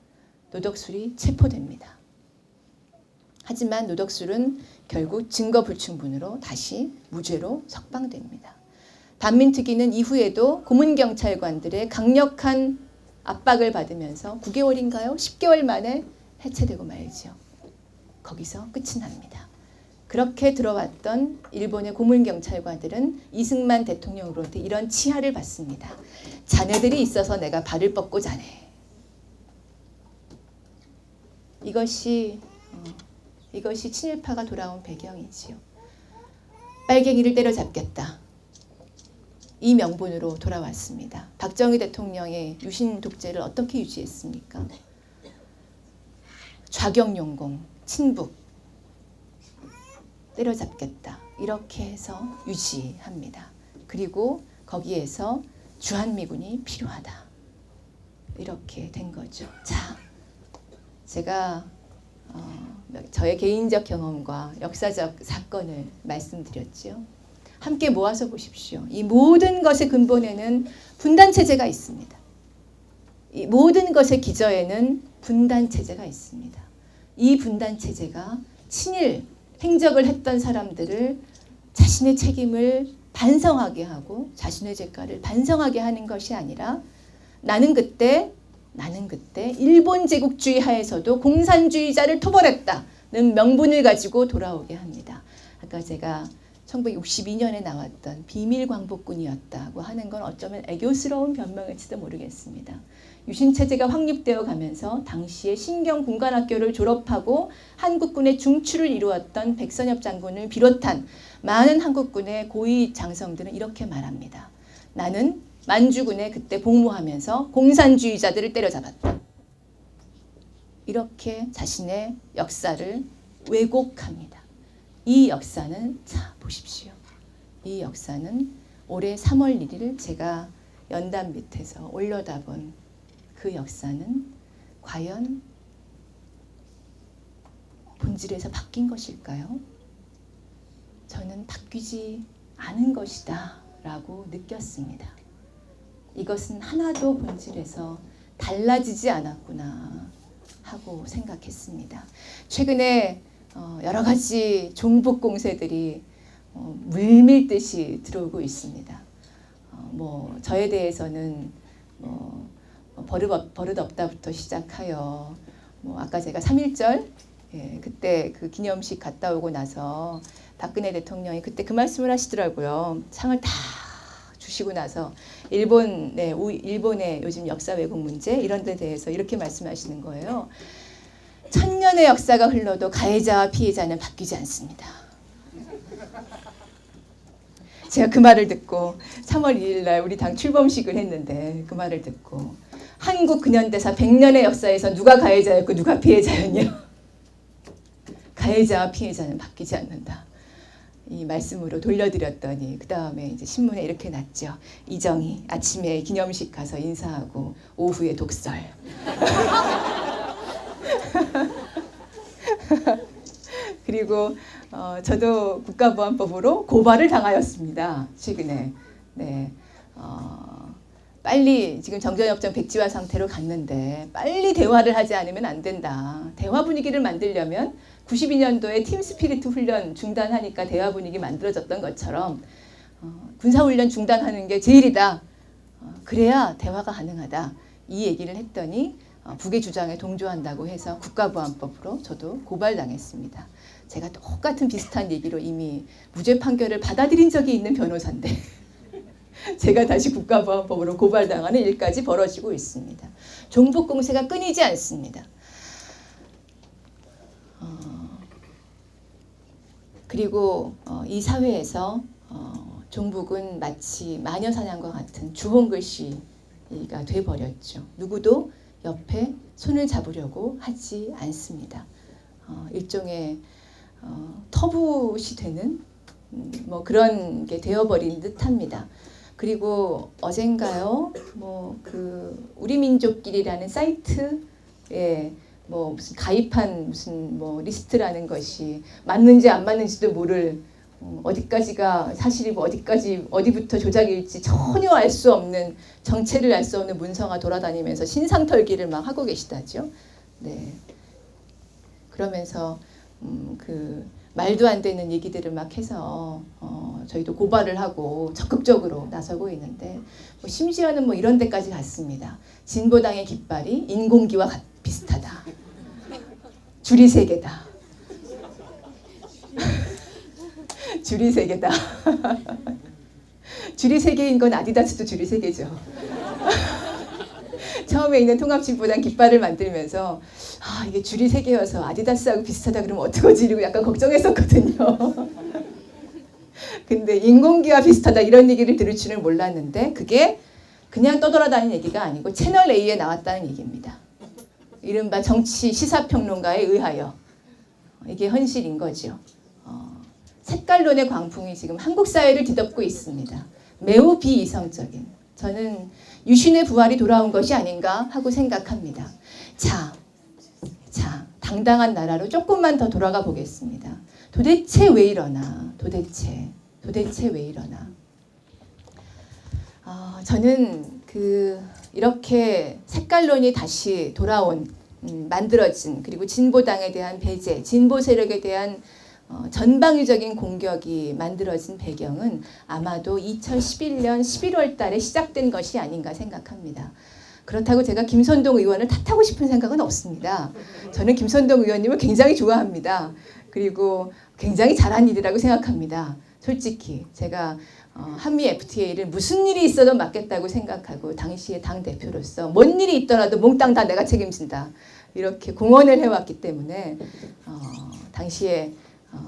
노덕술이 체포됩니다. 하지만 노덕술은 결국 증거불충분으로 다시 무죄로 석방됩니다. 반민특위는 이후에도 고문경찰관들의 강력한 압박을 받으면서 9개월인가요? 10개월 만에 해체되고 말죠. 거기서 끝이 납니다. 그렇게 들어왔던 일본의 고문경찰관들은 이승만 대통령으로부터 이런 치하를 받습니다. 자네들이 있어서 내가 발을 뻗고 자네. 이것이 친일파가 돌아온 배경이지요. 빨갱이를 때려잡겠다. 이 명분으로 돌아왔습니다. 박정희 대통령의 유신 독재를 어떻게 유지했습니까? 좌경용공, 친북, 때려잡겠다. 이렇게 해서 유지합니다. 그리고 거기에서 주한미군이 필요하다. 이렇게 된 거죠. 자, 제가 저의 개인적 경험과 역사적 사건을 말씀드렸죠. 함께 모아서 보십시오. 이 모든 것의 근본에는 분단체제가 있습니다. 이 모든 것의 기저에는 분단체제가 있습니다. 이 분단체제가 친일 행적을 했던 사람들을 자신의 책임을 반성하게 하고 자신의 죄가를 반성하게 하는 것이 아니라 나는 그때 일본 제국주의 하에서도 공산주의자를 토벌했다는 명분을 가지고 돌아오게 합니다. 아까 제가 1962년에 나왔던 비밀광복군이었다고 하는 건 어쩌면 애교스러운 변명일지도 모르겠습니다. 유신체제가 확립되어 가면서 당시에 신경군관학교를 졸업하고 한국군의 중추를 이루었던 백선엽 장군을 비롯한 많은 한국군의 고위 장성들은 이렇게 말합니다. 나는 만주군에 그때 복무하면서 공산주의자들을 때려잡았다. 이렇게 자신의 역사를 왜곡합니다. 이 역사는 자 보십시오. 이 역사는 올해 3월 1일 제가 연단 밑에서 올려다본 그 역사는 과연 본질에서 바뀐 것일까요? 저는 바뀌지 않은 것이다 라고 느꼈습니다. 이것은 하나도 본질에서 달라지지 않았구나 하고 생각했습니다. 최근에 여러 가지 종북 공세들이 물밀듯이 들어오고 있습니다. 저에 대해서는 버릇없다부터 시작하여 아까 제가 3.1절 그때 그 기념식 갔다 오고 나서 박근혜 대통령이 그때 그 말씀을 하시더라고요. 상을 다 주시고 나서 일본의 요즘 역사 왜곡 문제 이런 데 대해서 이렇게 말씀하시는 거예요. 1000년의 역사가 흘러도 가해자와 피해자는 바뀌지 않습니다. 제가 그 말을 듣고 3월 2일 날 우리 당 출범식을 했는데 그 말을 듣고 한국 근현대사 100년의 역사에서 누가 가해자였고 누가 피해자였냐? 가해자와 피해자는 바뀌지 않는다. 이 말씀으로 돌려드렸더니 그 다음에 이제 신문에 이렇게 났죠. 이정희 아침에 기념식 가서 인사하고 오후에 독설. 그리고 저도 국가보안법으로 고발을 당하였습니다. 최근에. 네. 빨리 지금 정전협정 백지화 상태로 갔는데 빨리 대화를 하지 않으면 안 된다. 대화 분위기를 만들려면 92년도에 팀스피리트 훈련 중단하니까 대화 분위기 만들어졌던 것처럼 군사훈련 중단하는 게 제일이다. 그래야 대화가 가능하다. 이 얘기를 했더니 북의 주장에 동조한다고 해서 국가보안법으로 저도 고발당했습니다. 제가 똑같은 비슷한 얘기로 이미 무죄 판결을 받아들인 적이 있는 변호사인데 제가 다시 국가보안법으로 고발당하는 일까지 벌어지고 있습니다. 종북 공세가 끊이지 않습니다. 그리고 이 사회에서 종북은 마치 마녀사냥과 같은 주홍글씨가 돼버렸죠. 누구도 옆에 손을 잡으려고 하지 않습니다. 일종의 터부시 되는 그런 게 되어버린 듯합니다. 그리고 어젠가요, 우리 민족끼리라는 사이트에 무슨 가입한 무슨 리스트라는 것이 맞는지 안 맞는지도 모를 어디까지가 사실이고 어디부터 조작일지 전혀 알 수 없는 정체를 알 수 없는 문서가 돌아다니면서 신상털기를 막 하고 계시다죠. 네. 그러면서 그 말도 안 되는 얘기들을 막 해서 저희도 고발을 하고 적극적으로 나서고 있는데 심지어는 이런 데까지 갔습니다. 진보당의 깃발이 인공기와 비슷하다. 줄이 3개다. 줄이 3개다. 줄이 3개인 건 아디다스도 줄이 3개죠. 처음에 있는 통합진보당 깃발을 만들면서 이게 줄이 3개여서 아디다스하고 비슷하다 그러면 어떡하지 이러고 약간 걱정했었거든요. 근데 인공기와 비슷하다 이런 얘기를 들을 줄은 몰랐는데 그게 그냥 떠돌아다니는 얘기가 아니고 채널 A에 나왔다는 얘기입니다. 이른바 정치 시사평론가에 의하여 이게 현실인 거죠. 색깔론의 광풍이 지금 한국 사회를 뒤덮고 있습니다. 매우 비이성적인. 저는 유신의 부활이 돌아온 것이 아닌가 하고 생각합니다. 자, 당당한 나라로 조금만 더 돌아가 보겠습니다. 도대체 왜 이러나? 도대체 왜 이러나? 저는 이렇게 색깔론이 다시 돌아온, 만들어진, 그리고 진보당에 대한 배제, 진보 세력에 대한 전방위적인 공격이 만들어진 배경은 아마도 2011년 11월 달에 시작된 것이 아닌가 생각합니다. 그렇다고 제가 김선동 의원을 탓하고 싶은 생각은 없습니다. 저는 김선동 의원님을 굉장히 좋아합니다. 그리고 굉장히 잘한 일이라고 생각합니다. 솔직히 제가 한미 FTA를 무슨 일이 있어도 맡겠다고 생각하고 당시에 당대표로서 뭔 일이 있더라도 몽땅 다 내가 책임진다. 이렇게 공언을 해왔기 때문에 당시에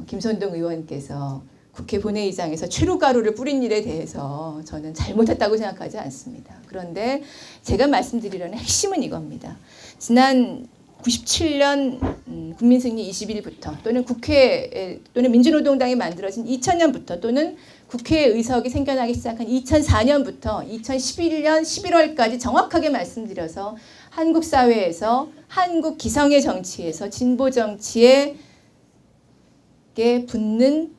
김선동 의원께서 국회 본회의장에서 최루가루를 뿌린 일에 대해서 저는 잘못했다고 생각하지 않습니다. 그런데 제가 말씀드리려는 핵심은 이겁니다. 지난 97년 국민승리 20일부터 또는 국회 또는 민주노동당이 만들어진 2000년부터 또는 국회 의석이 생겨나기 시작한 2004년부터 2011년 11월까지 정확하게 말씀드려서 한국 사회에서 한국 기성의 정치에서 진보 정치에 붙는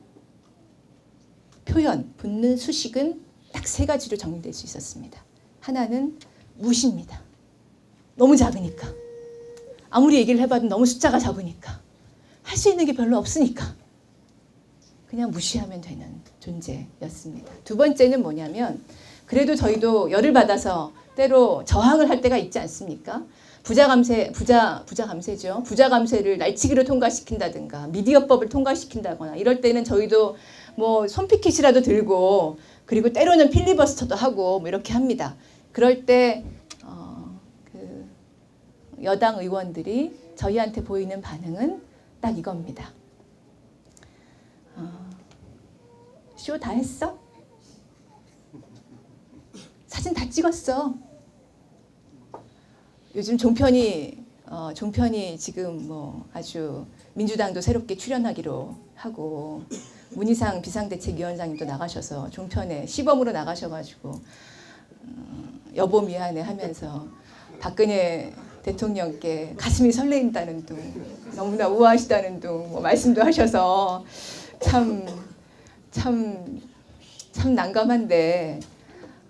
표현, 붙는 수식은 딱 세 가지로 정리될 수 있었습니다. 하나는 무시입니다. 너무 작으니까. 아무리 얘기를 해봐도 너무 숫자가 적으니까. 할 수 있는 게 별로 없으니까. 그냥 무시하면 되는 존재였습니다. 두 번째는 뭐냐면 그래도 저희도 열을 받아서 때로 저항을 할 때가 있지 않습니까? 부자 감세죠. 부자 감세를 날치기로 통과시킨다든가 미디어법을 통과시킨다거나 이럴 때는 저희도 뭐 손피켓이라도 들고 그리고 때로는 필리버스터도 하고 뭐 이렇게 합니다. 그럴 때 여당 의원들이 저희한테 보이는 반응은 딱 이겁니다. 쇼 다 했어? 사진 다 찍었어. 요즘 종편이 지금 뭐 아주 민주당도 새롭게 출연하기로 하고 문희상 비상대책위원장님도 나가셔서 종편에 시범으로 나가셔가지고 여보 미안해 하면서 박근혜 대통령께 가슴이 설레인다는 둥 너무나 우아하시다는 둥 뭐 말씀도 하셔서 참 난감한데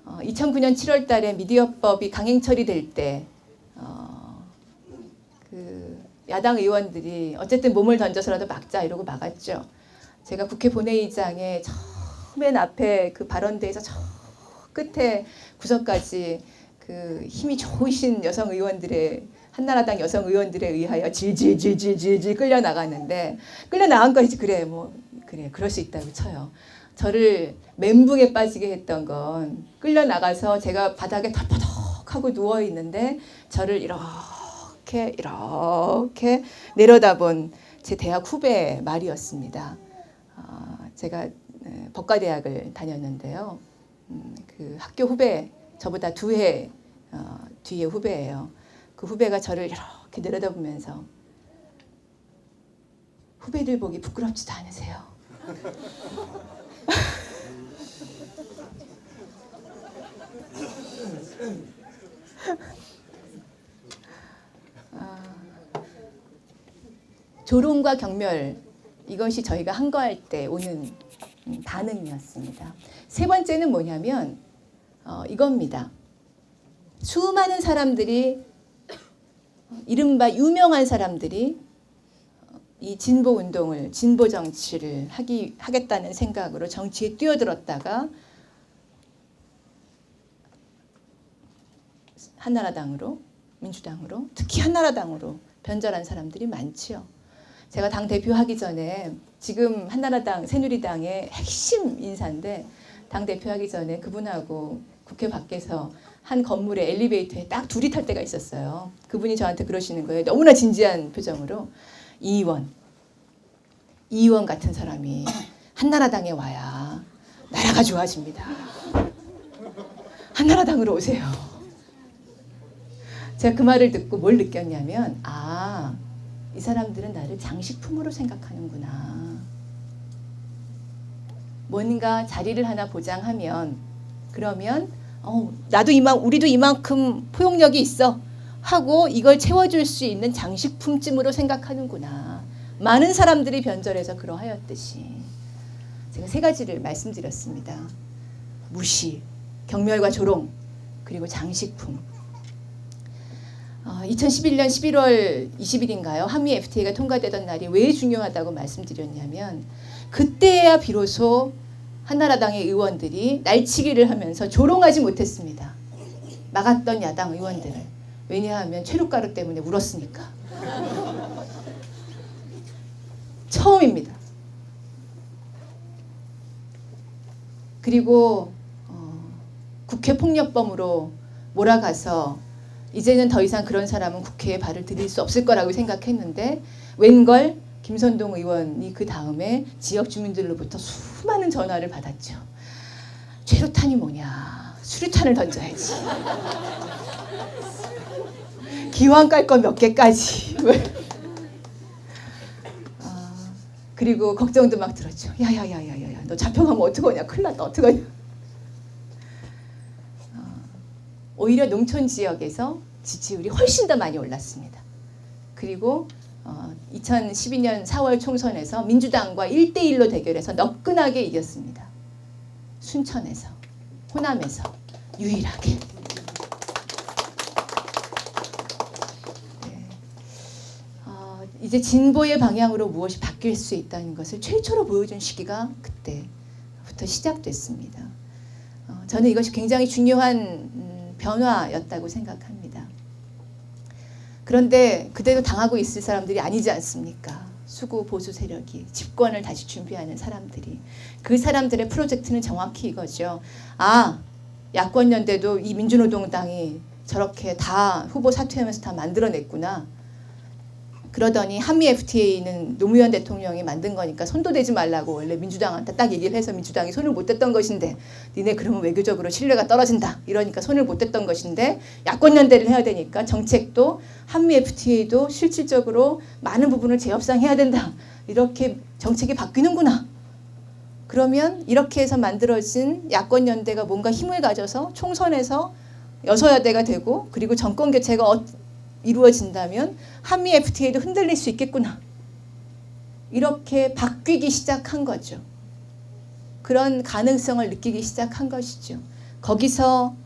2009년 7월 달에 미디어법이 강행 처리될 때 야당 의원들이 어쨌든 몸을 던져서라도 막자 이러고 막았죠. 제가 국회 본회의장에 맨 앞에 그 발언대에서 저 끝에 구석까지 그 힘이 좋으신 여성 의원들의 한나라당 여성 의원들에 의하여 질질 끌려 나갔는데 끌려 나간 것이 그래 그럴 수 있다고 쳐요. 저를 멘붕에 빠지게 했던 건 끌려 나가서 제가 바닥에 덜퍼덕 하고 누워 있는데 저를 이렇게 내려다본 제 대학 후배의 말이었습니다. 제가 법과대학을 다녔는데요. 그 학교 후배 저보다 2해 뒤에 후배예요. 그 후배가 저를 이렇게 내려다보면서 후배들 보기 부끄럽지도 않으세요? 조롱과 경멸 이것이 저희가 한거할 때 오는 반응이었습니다. 세 번째는 뭐냐면 이겁니다. 수많은 사람들이 이른바 유명한 사람들이 이 진보 운동을 진보 정치를 하겠다는 생각으로 정치에 뛰어들었다가 한나라당으로 민주당으로 특히 한나라당으로 변절한 사람들이 많지요. 제가 당 대표하기 전에 지금 한나라당 새누리당의 핵심 인사인데 당 대표하기 전에 그분하고 국회 밖에서 한 건물의 엘리베이터에 딱 둘이 탈 때가 있었어요. 그분이 저한테 그러시는 거예요. 너무나 진지한 표정으로 이 의원 같은 사람이 한나라당에 와야 나라가 좋아집니다. 한나라당으로 오세요. 제가 그 말을 듣고 뭘 느꼈냐면, 이 사람들은 나를 장식품으로 생각하는구나. 뭔가 자리를 하나 보장하면, 그러면 나도 우리도 이만큼 포용력이 있어 하고 이걸 채워줄 수 있는 장식품쯤으로 생각하는구나. 많은 사람들이 변절해서 그러하였듯이. 제가 3가지를 말씀드렸습니다. 무시, 경멸과 조롱, 그리고 장식품. 2011년 11월 20일인가요? 한미 FTA가 통과되던 날이 왜 중요하다고 말씀드렸냐면, 그때야 비로소 한나라당의 의원들이 날치기를 하면서 조롱하지 못했습니다. 막았던 야당 의원들을. 왜냐하면 최루가루 때문에 울었으니까. 처음입니다. 그리고 국회 폭력범으로 몰아가서 이제는 더 이상 그런 사람은 국회에 발을 들일 수 없을 거라고 생각했는데, 웬걸 김선동 의원이 그 다음에 지역 주민들로부터 수많은 전화를 받았죠. 최루탄이 뭐냐, 수류탄을 던져야지. 기왕 깔 건 몇 개까지. 그리고 걱정도 막 들었죠. 야야야야야, 너 잡혀가면 어떡하냐, 큰일 났다, 어떡하냐. 오히려 농촌 지역에서 지지율이 훨씬 더 많이 올랐습니다. 그리고 2012년 4월 총선에서 민주당과 1대1로 대결해서 너끈하게 이겼습니다. 순천에서, 호남에서 유일하게. 이제 진보의 방향으로 무엇이 바뀔 수 있다는 것을 최초로 보여준 시기가 그때부터 시작됐습니다. 저는 이것이 굉장히 중요한 변화였다고 생각합니다. 그런데 그대로 당하고 있을 사람들이 아니지 않습니까? 수구 보수 세력이, 집권을 다시 준비하는 사람들이. 그 사람들의 프로젝트는 정확히 이거죠. 야권연대도 이 민주노동당이 저렇게 다 후보 사퇴하면서 다 만들어냈구나. 그러더니 한미 FTA는 노무현 대통령이 만든 거니까 손도 대지 말라고 원래 민주당한테 딱 얘기를 해서 민주당이 손을 못 댔던 것인데, 니네 그러면 외교적으로 신뢰가 떨어진다. 이러니까 손을 못 댔던 것인데, 야권연대를 해야 되니까 정책도 한미 FTA도 실질적으로 많은 부분을 재협상해야 된다. 이렇게 정책이 바뀌는구나. 그러면 이렇게 해서 만들어진 야권연대가 뭔가 힘을 가져서 총선에서 여서야대가 되고, 그리고 정권 교체가 이루어진다면 한미 FTA도 흔들릴 수 있겠구나. 이렇게 바뀌기 시작한 거죠. 그런 가능성을 느끼기 시작한 것이죠. 거기서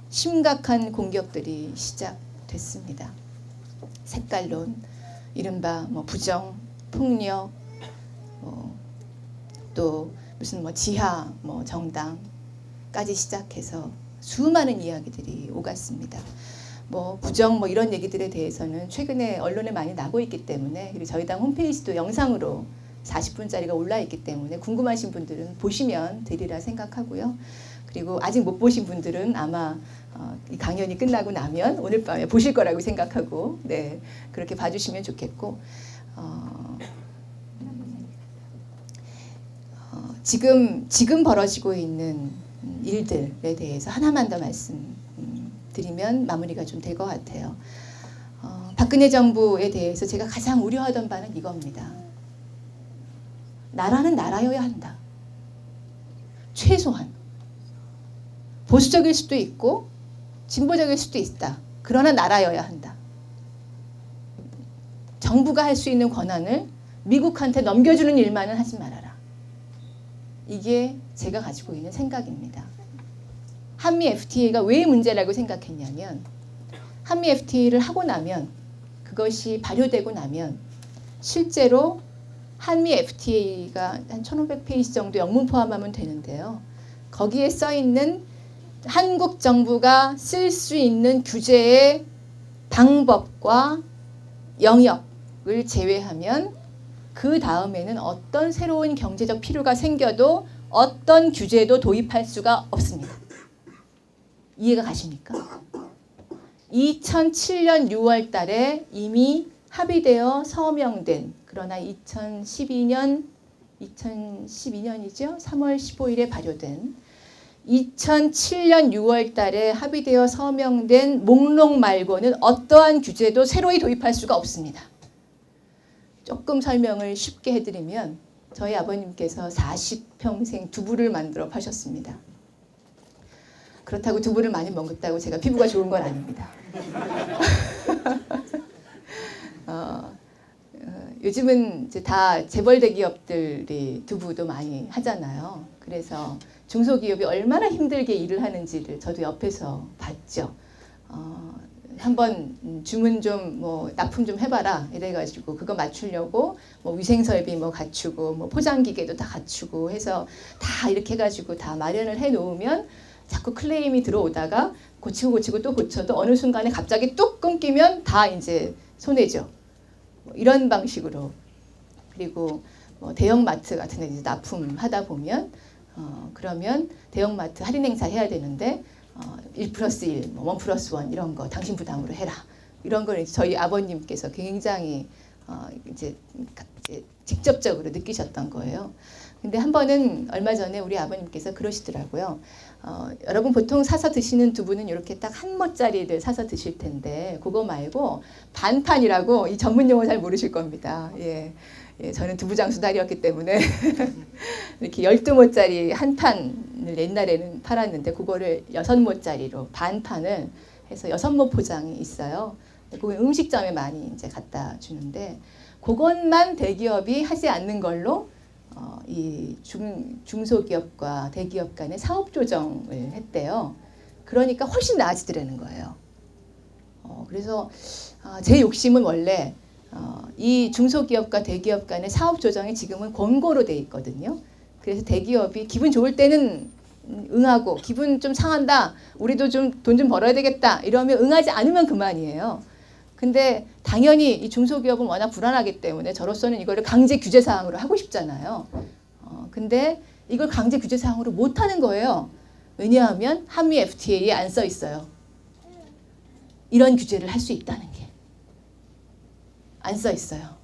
심각한 공격들이 시작됐습니다. 색깔론, 이른바 부정, 폭력, 또 무슨 지하 정당까지 시작해서 수많은 이야기들이 오갔습니다. 부정 이런 얘기들에 대해서는 최근에 언론에 많이 나고 있기 때문에, 그리고 저희 당 홈페이지도 영상으로 40분짜리가 올라 있기 때문에 궁금하신 분들은 보시면 되리라 생각하고요. 그리고 아직 못 보신 분들은 아마 이 강연이 끝나고 나면 오늘 밤에 보실 거라고 생각하고, 그렇게 봐주시면 좋겠고, 지금 벌어지고 있는 일들에 대해서 하나만 더 말씀드리면 마무리가 좀 될 것 같아요. 박근혜 정부에 대해서 제가 가장 우려하던 바는 이겁니다. 나라는 나라여야 한다. 최소한. 보수적일 수도 있고 진보적일 수도 있다. 그러나 나라여야 한다. 정부가 할 수 있는 권한을 미국한테 넘겨주는 일만은 하지 말아라. 이게 제가 가지고 있는 생각입니다. 한미 FTA가 왜 문제라고 생각했냐면, 한미 FTA를 하고 나면, 그것이 발효되고 나면 실제로 한미 FTA가 한 1500페이지 정도 영문 포함하면 되는데요. 거기에 써있는 한국 정부가 쓸 수 있는 규제의 방법과 영역을 제외하면 그 다음에는 어떤 새로운 경제적 필요가 생겨도 어떤 규제도 도입할 수가 없습니다. 이해가 가십니까? 2007년 6월 달에 이미 합의되어 서명된, 그러나 2012년 2012년이죠. 3월 15일에 발효된 2007년 6월 달에 합의되어 서명된 목록 말고는 어떠한 규제도 새로이 도입할 수가 없습니다. 조금 설명을 쉽게 해드리면 저희 아버님께서 40평생 두부를 만들어 파셨습니다. 그렇다고 두부를 많이 먹었다고 제가 피부가 좋은 건 아닙니다. 요즘은 이제 다 재벌 대기업들이 두부도 많이 하잖아요. 그래서 중소기업이 얼마나 힘들게 일을 하는지를 저도 옆에서 봤죠. 한번 주문 좀 뭐 납품 좀 해봐라 이래가지고 그거 맞추려고 뭐 위생설비 뭐 갖추고 뭐 포장기계도 다 갖추고 해서 다 이렇게 해가지고 다 마련을 해 놓으면 자꾸 클레임이 들어오다가 고치고 또 고쳐도 어느 순간에 갑자기 뚝 끊기면 다 이제 손해죠. 뭐 이런 방식으로. 그리고 뭐 대형마트 같은 데 이제 납품하다 보면 그러면 대형마트 할인 행사 해야 되는데 1+1, 뭐 1+1 이런 거 당신 부담으로 해라. 이런 걸 저희 아버님께서 굉장히 이제 직접적으로 느끼셨던 거예요. 근데 한 번은 얼마 전에 우리 아버님께서 그러시더라고요. 여러분 보통 사서 드시는 두부는 이렇게 딱 한 모짜리를 사서 드실 텐데 그거 말고 반판이라고 이 전문 용어 잘 모르실 겁니다. 예, 저는 두부 장수달이었기 때문에 이렇게 12모짜리 한 판을 옛날에는 팔았는데 그거를 6모짜리로 반판을 해서 6모 포장이 있어요. 그거 음식점에 많이 이제 갖다 주는데 그것만 대기업이 하지 않는 걸로 이 중소기업과 대기업 간의 사업 조정을 했대요. 그러니까 훨씬 나아지더라는 거예요. 그래서 제 욕심은 원래 이 중소기업과 대기업 간의 사업 조정이 지금은 권고로 돼 있거든요. 그래서 대기업이 기분 좋을 때는 응하고 기분 좀 상한다. 우리도 좀 돈 좀 벌어야 되겠다. 이러면 응하지 않으면 그만이에요. 근데 당연히 이 중소기업은 워낙 불안하기 때문에 저로서는 이거를 강제 규제 사항으로 하고 싶잖아요. 근데 이걸 강제 규제 사항으로 못 하는 거예요. 왜냐하면 한미 FTA에 안 써 있어요. 이런 규제를 할 수 있다는 게. 안 써 있어요.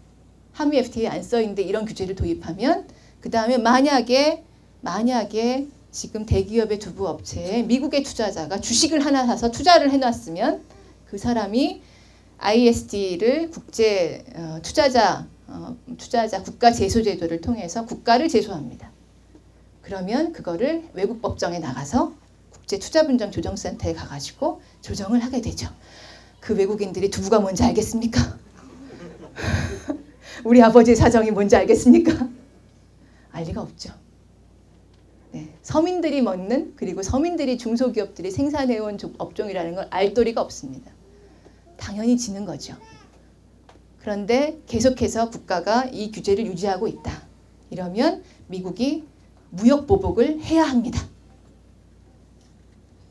한미 FTA에 안 써 있는데 이런 규제를 도입하면 그 다음에 만약에 지금 대기업의 두부 업체에 미국의 투자자가 주식을 하나 사서 투자를 해놨으면 그 사람이 ISD를 국제 투자자 국가 제소 제도를 통해서 국가를 제소합니다. 그러면 그거를 외국 법정에 나가서 국제 투자분쟁 조정센터에 가가지고 조정을 하게 되죠. 그 외국인들이 두부가 뭔지 알겠습니까? 우리 아버지의 사정이 뭔지 알겠습니까? 알 리가 없죠. 네, 서민들이 먹는 그리고 서민들이 중소기업들이 생산해온 업종이라는 걸 알 도리가 없습니다. 당연히 지는 거죠. 그런데 계속해서 국가가 이 규제를 유지하고 있다. 이러면 미국이 무역 보복을 해야 합니다.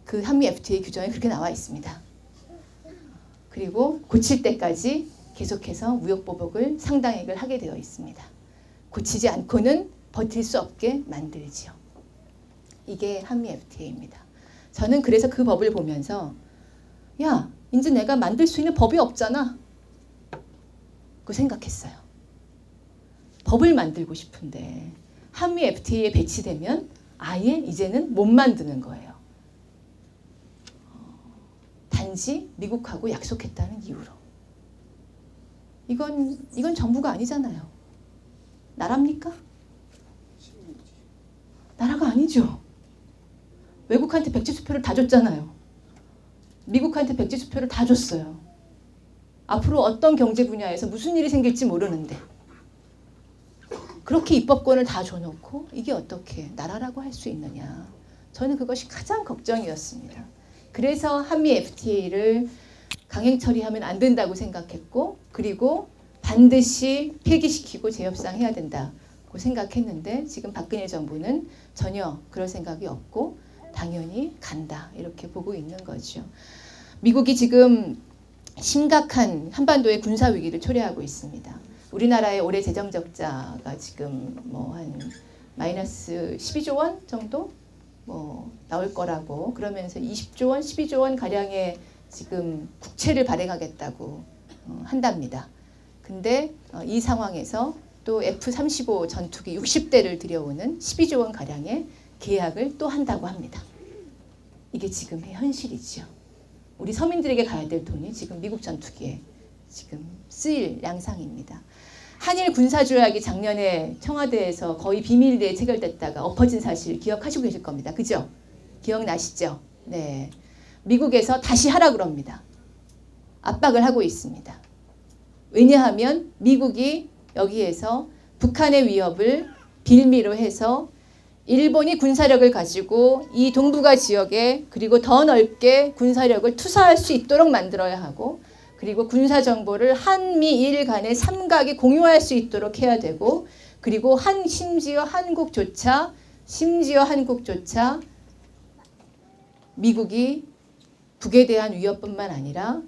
그 한미 FTA 규정에 그렇게 나와 있습니다. 그리고 고칠 때까지 계속해서 무역 보복을 상당액을 하게 되어 있습니다. 고치지 않고는 버틸 수 없게 만들지요. 이게 한미 FTA입니다. 저는 그래서 그 법을 보면서 야, 이제 내가 만들 수 있는 법이 없잖아. 그 생각했어요. 법을 만들고 싶은데 한미 FTA에 배치되면 아예 이제는 못 만드는 거예요. 단지 미국하고 약속했다는 이유로. 이건 정부가 아니잖아요. 나라입니까? 나라가 아니죠. 외국한테 백지 수표를 다 줬잖아요. 미국한테 백지 수표를 다 줬어요. 앞으로 어떤 경제 분야에서 무슨 일이 생길지 모르는데 그렇게 입법권을 다 줘놓고 이게 어떻게 나라라고 할 수 있느냐. 저는 그것이 가장 걱정이었습니다. 그래서 한미 FTA를 강행 처리하면 안 된다고 생각했고 그리고 반드시 폐기시키고 재협상해야 된다고 생각했는데 지금 박근혜 정부는 전혀 그럴 생각이 없고 당연히 간다 이렇게 보고 있는 거죠. 미국이 지금 심각한 한반도의 군사 위기를 초래하고 있습니다. 우리나라의 올해 재정 적자가 지금 뭐 한 마이너스 12조 원 정도 뭐 나올 거라고 그러면서 20조 원, 12조 원 가량의 지금 국채를 발행하겠다고 한답니다. 근데 이 상황에서 또 F-35 전투기 60대를 들여오는 12조 원 가량의 계약을 또 한다고 합니다. 이게 지금의 현실이죠. 우리 서민들에게 가야 될 돈이 지금 미국 전투기에 지금 쓰일 양상입니다. 한일 군사조약이 작년에 청와대에서 거의 비밀리에 체결됐다가 엎어진 사실 기억하시고 계실 겁니다. 그죠? 기억나시죠? 네. 미국에서 다시 하라 그럽니다. 압박을 하고 있습니다. 왜냐하면 미국이 여기에서 북한의 위협을 빌미로 해서 일본이 군사력을 가지고 이 동북아 지역에 그리고 더 넓게 군사력을 투사할 수 있도록 만들어야 하고 그리고 군사 정보를 한미일 간의 삼각이 공유할 수 있도록 해야 되고 그리고 심지어 한국조차 미국이 북에 대한 위협뿐만 아니라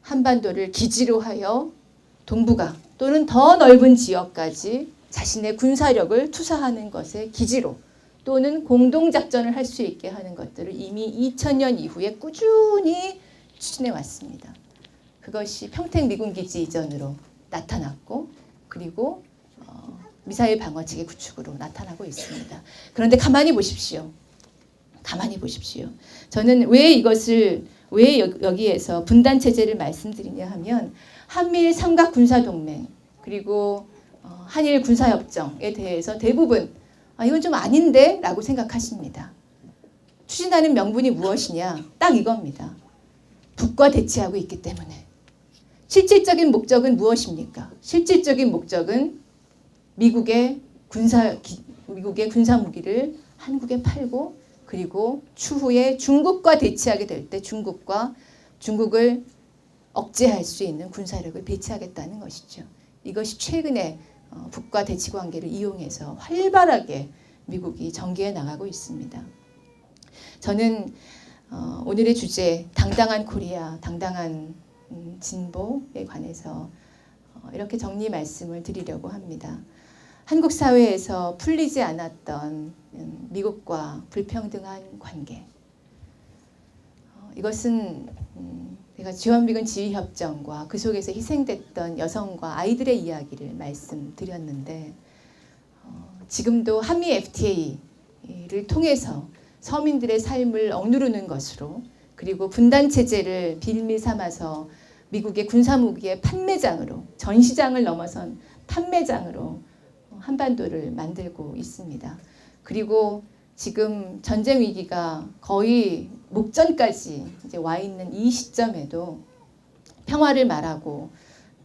한반도를 기지로 하여 동북아 또는 더 넓은 지역까지 자신의 군사력을 투사하는 것의 기지로 또는 공동작전을 할 수 있게 하는 것들을 이미 2000년 이후에 꾸준히 추진해 왔습니다. 그것이 평택 미군기지 이전으로 나타났고 그리고 미사일 방어체계 구축으로 나타나고 있습니다. 그런데 가만히 보십시오. 저는 왜 여기에서 분단 체제를 말씀드리냐 하면 한미일 삼각 군사 동맹 그리고 한일 군사 협정에 대해서 대부분 이건 좀 아닌데 라고 생각하십니다. 추진하는 명분이 무엇이냐? 딱 이겁니다. 북과 대치하고 있기 때문에. 실질적인 목적은 무엇입니까? 실질적인 목적은 미국의 군사 무기를 한국에 팔고 그리고 추후에 중국과 대치하게 될 때 중국을 억제할 수 있는 군사력을 배치하겠다는 것이죠. 이것이 최근에 북과 대치 관계를 이용해서 활발하게 미국이 전개해 나가고 있습니다. 저는 오늘의 주제 당당한 코리아, 당당한 진보에 관해서 이렇게 정리 말씀을 드리려고 합니다. 한국 사회에서 풀리지 않았던 미국과 불평등한 관계. 이것은 제가 주한미군 지휘협정과 그 속에서 희생됐던 여성과 아이들의 이야기를 말씀드렸는데 지금도 한미 FTA를 통해서 서민들의 삶을 억누르는 것으로 그리고 분단체제를 빌미 삼아서 미국의 군사무기의 판매장으로 전시장을 넘어선 판매장으로 한반도를 만들고 있습니다. 그리고 지금 전쟁 위기가 거의 목전까지 이제 와 있는 이 시점에도 평화를 말하고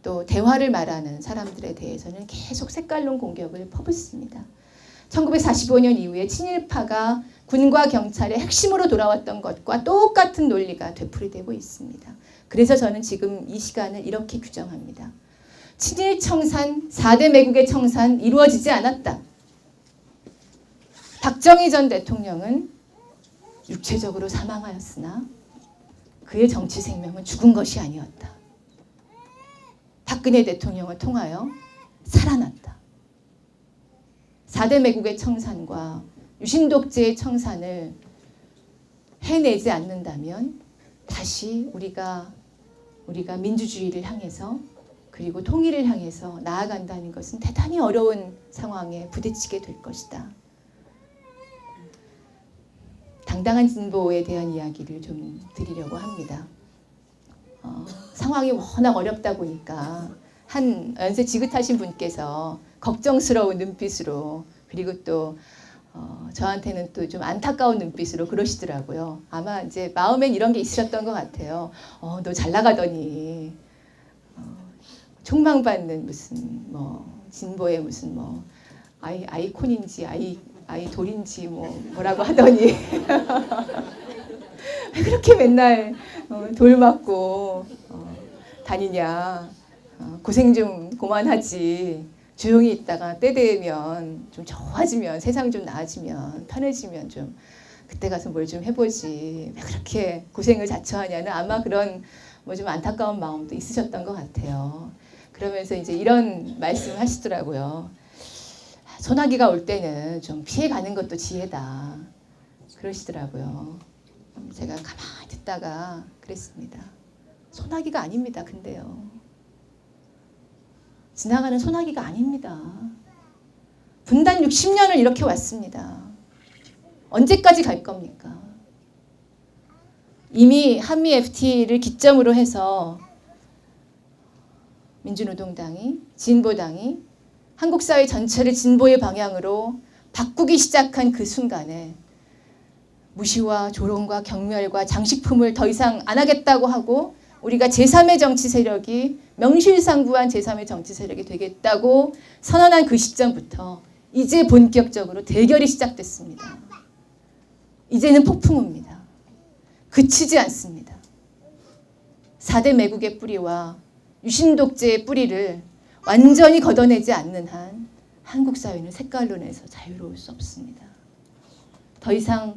또 대화를 말하는 사람들에 대해서는 계속 색깔론 공격을 퍼붓습니다. 1945년 이후에 친일파가 군과 경찰의 핵심으로 돌아왔던 것과 똑같은 논리가 되풀이되고 있습니다. 그래서 저는 지금 이 시간을 이렇게 규정합니다. 친일 청산, 4대 매국의 청산 이루어지지 않았다. 박정희 전 대통령은 육체적으로 사망하였으나 그의 정치 생명은 죽은 것이 아니었다. 박근혜 대통령을 통하여 살아났다. 4대 매국의 청산과 유신독재의 청산을 해내지 않는다면 다시 우리가 민주주의를 향해서 그리고 통일을 향해서 나아간다는 것은 대단히 어려운 상황에 부딪히게 될 것이다. 당당한 진보에 대한 이야기를 좀 드리려고 합니다. 상황이 워낙 어렵다 보니까 한 연세 지긋하신 분께서 걱정스러운 눈빛으로 그리고 또 저한테는 또 좀 안타까운 눈빛으로 그러시더라고요. 아마 이제 마음엔 이런 게 있으셨던 것 같아요. 너 잘 나가더니 촉망받는 무슨 진보의 무슨 아이콘인지 아이돌인지 뭐라고 하더니 왜 그렇게 맨날 돌 맞고 다니냐. 고생 좀 그만하지. 조용히 있다가 때 되면 좀 좋아지면 세상 좀 나아지면 편해지면 좀 그때 가서 뭘 좀 해보지. 왜 그렇게 고생을 자처하냐는 아마 그런 좀 안타까운 마음도 있으셨던 것 같아요. 그러면서 이제 이런 말씀을 하시더라고요. 소나기가 올 때는 좀 피해가는 것도 지혜다. 그러시더라고요. 제가 가만히 듣다가 그랬습니다. 소나기가 아닙니다. 근데요. 지나가는 소나기가 아닙니다. 분단 60년을 이렇게 왔습니다. 언제까지 갈 겁니까? 이미 한미 FTA를 기점으로 해서 민주노동당이, 진보당이 한국 사회 전체를 진보의 방향으로 바꾸기 시작한 그 순간에 무시와 조롱과 경멸과 장식품을 더 이상 안 하겠다고 하고 우리가 제3의 정치 세력이 명실상부한 제3의 정치 세력이 되겠다고 선언한 그 시점부터 이제 본격적으로 대결이 시작됐습니다. 이제는 폭풍우입니다. 그치지 않습니다. 4대 매국의 뿌리와 유신독재의 뿌리를 완전히 걷어내지 않는 한 한국 사회는 색깔론에서 자유로울 수 없습니다. 더 이상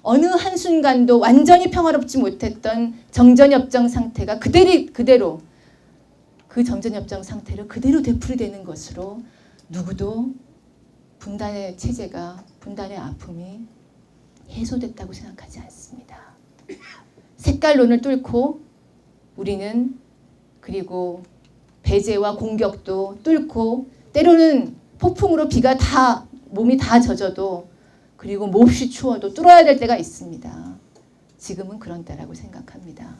어느 한순간도 완전히 평화롭지 못했던 정전협정 상태가 그대로 그 정전협정 상태로 그대로 되풀이되는 것으로 누구도 분단의 체제가, 분단의 아픔이 해소됐다고 생각하지 않습니다. 색깔론을 뚫고 우리는 그리고 배제와 공격도 뚫고 때로는 폭풍으로 몸이 다 젖어도 그리고 몹시 추워도 뚫어야 될 때가 있습니다. 지금은 그런 때라고 생각합니다.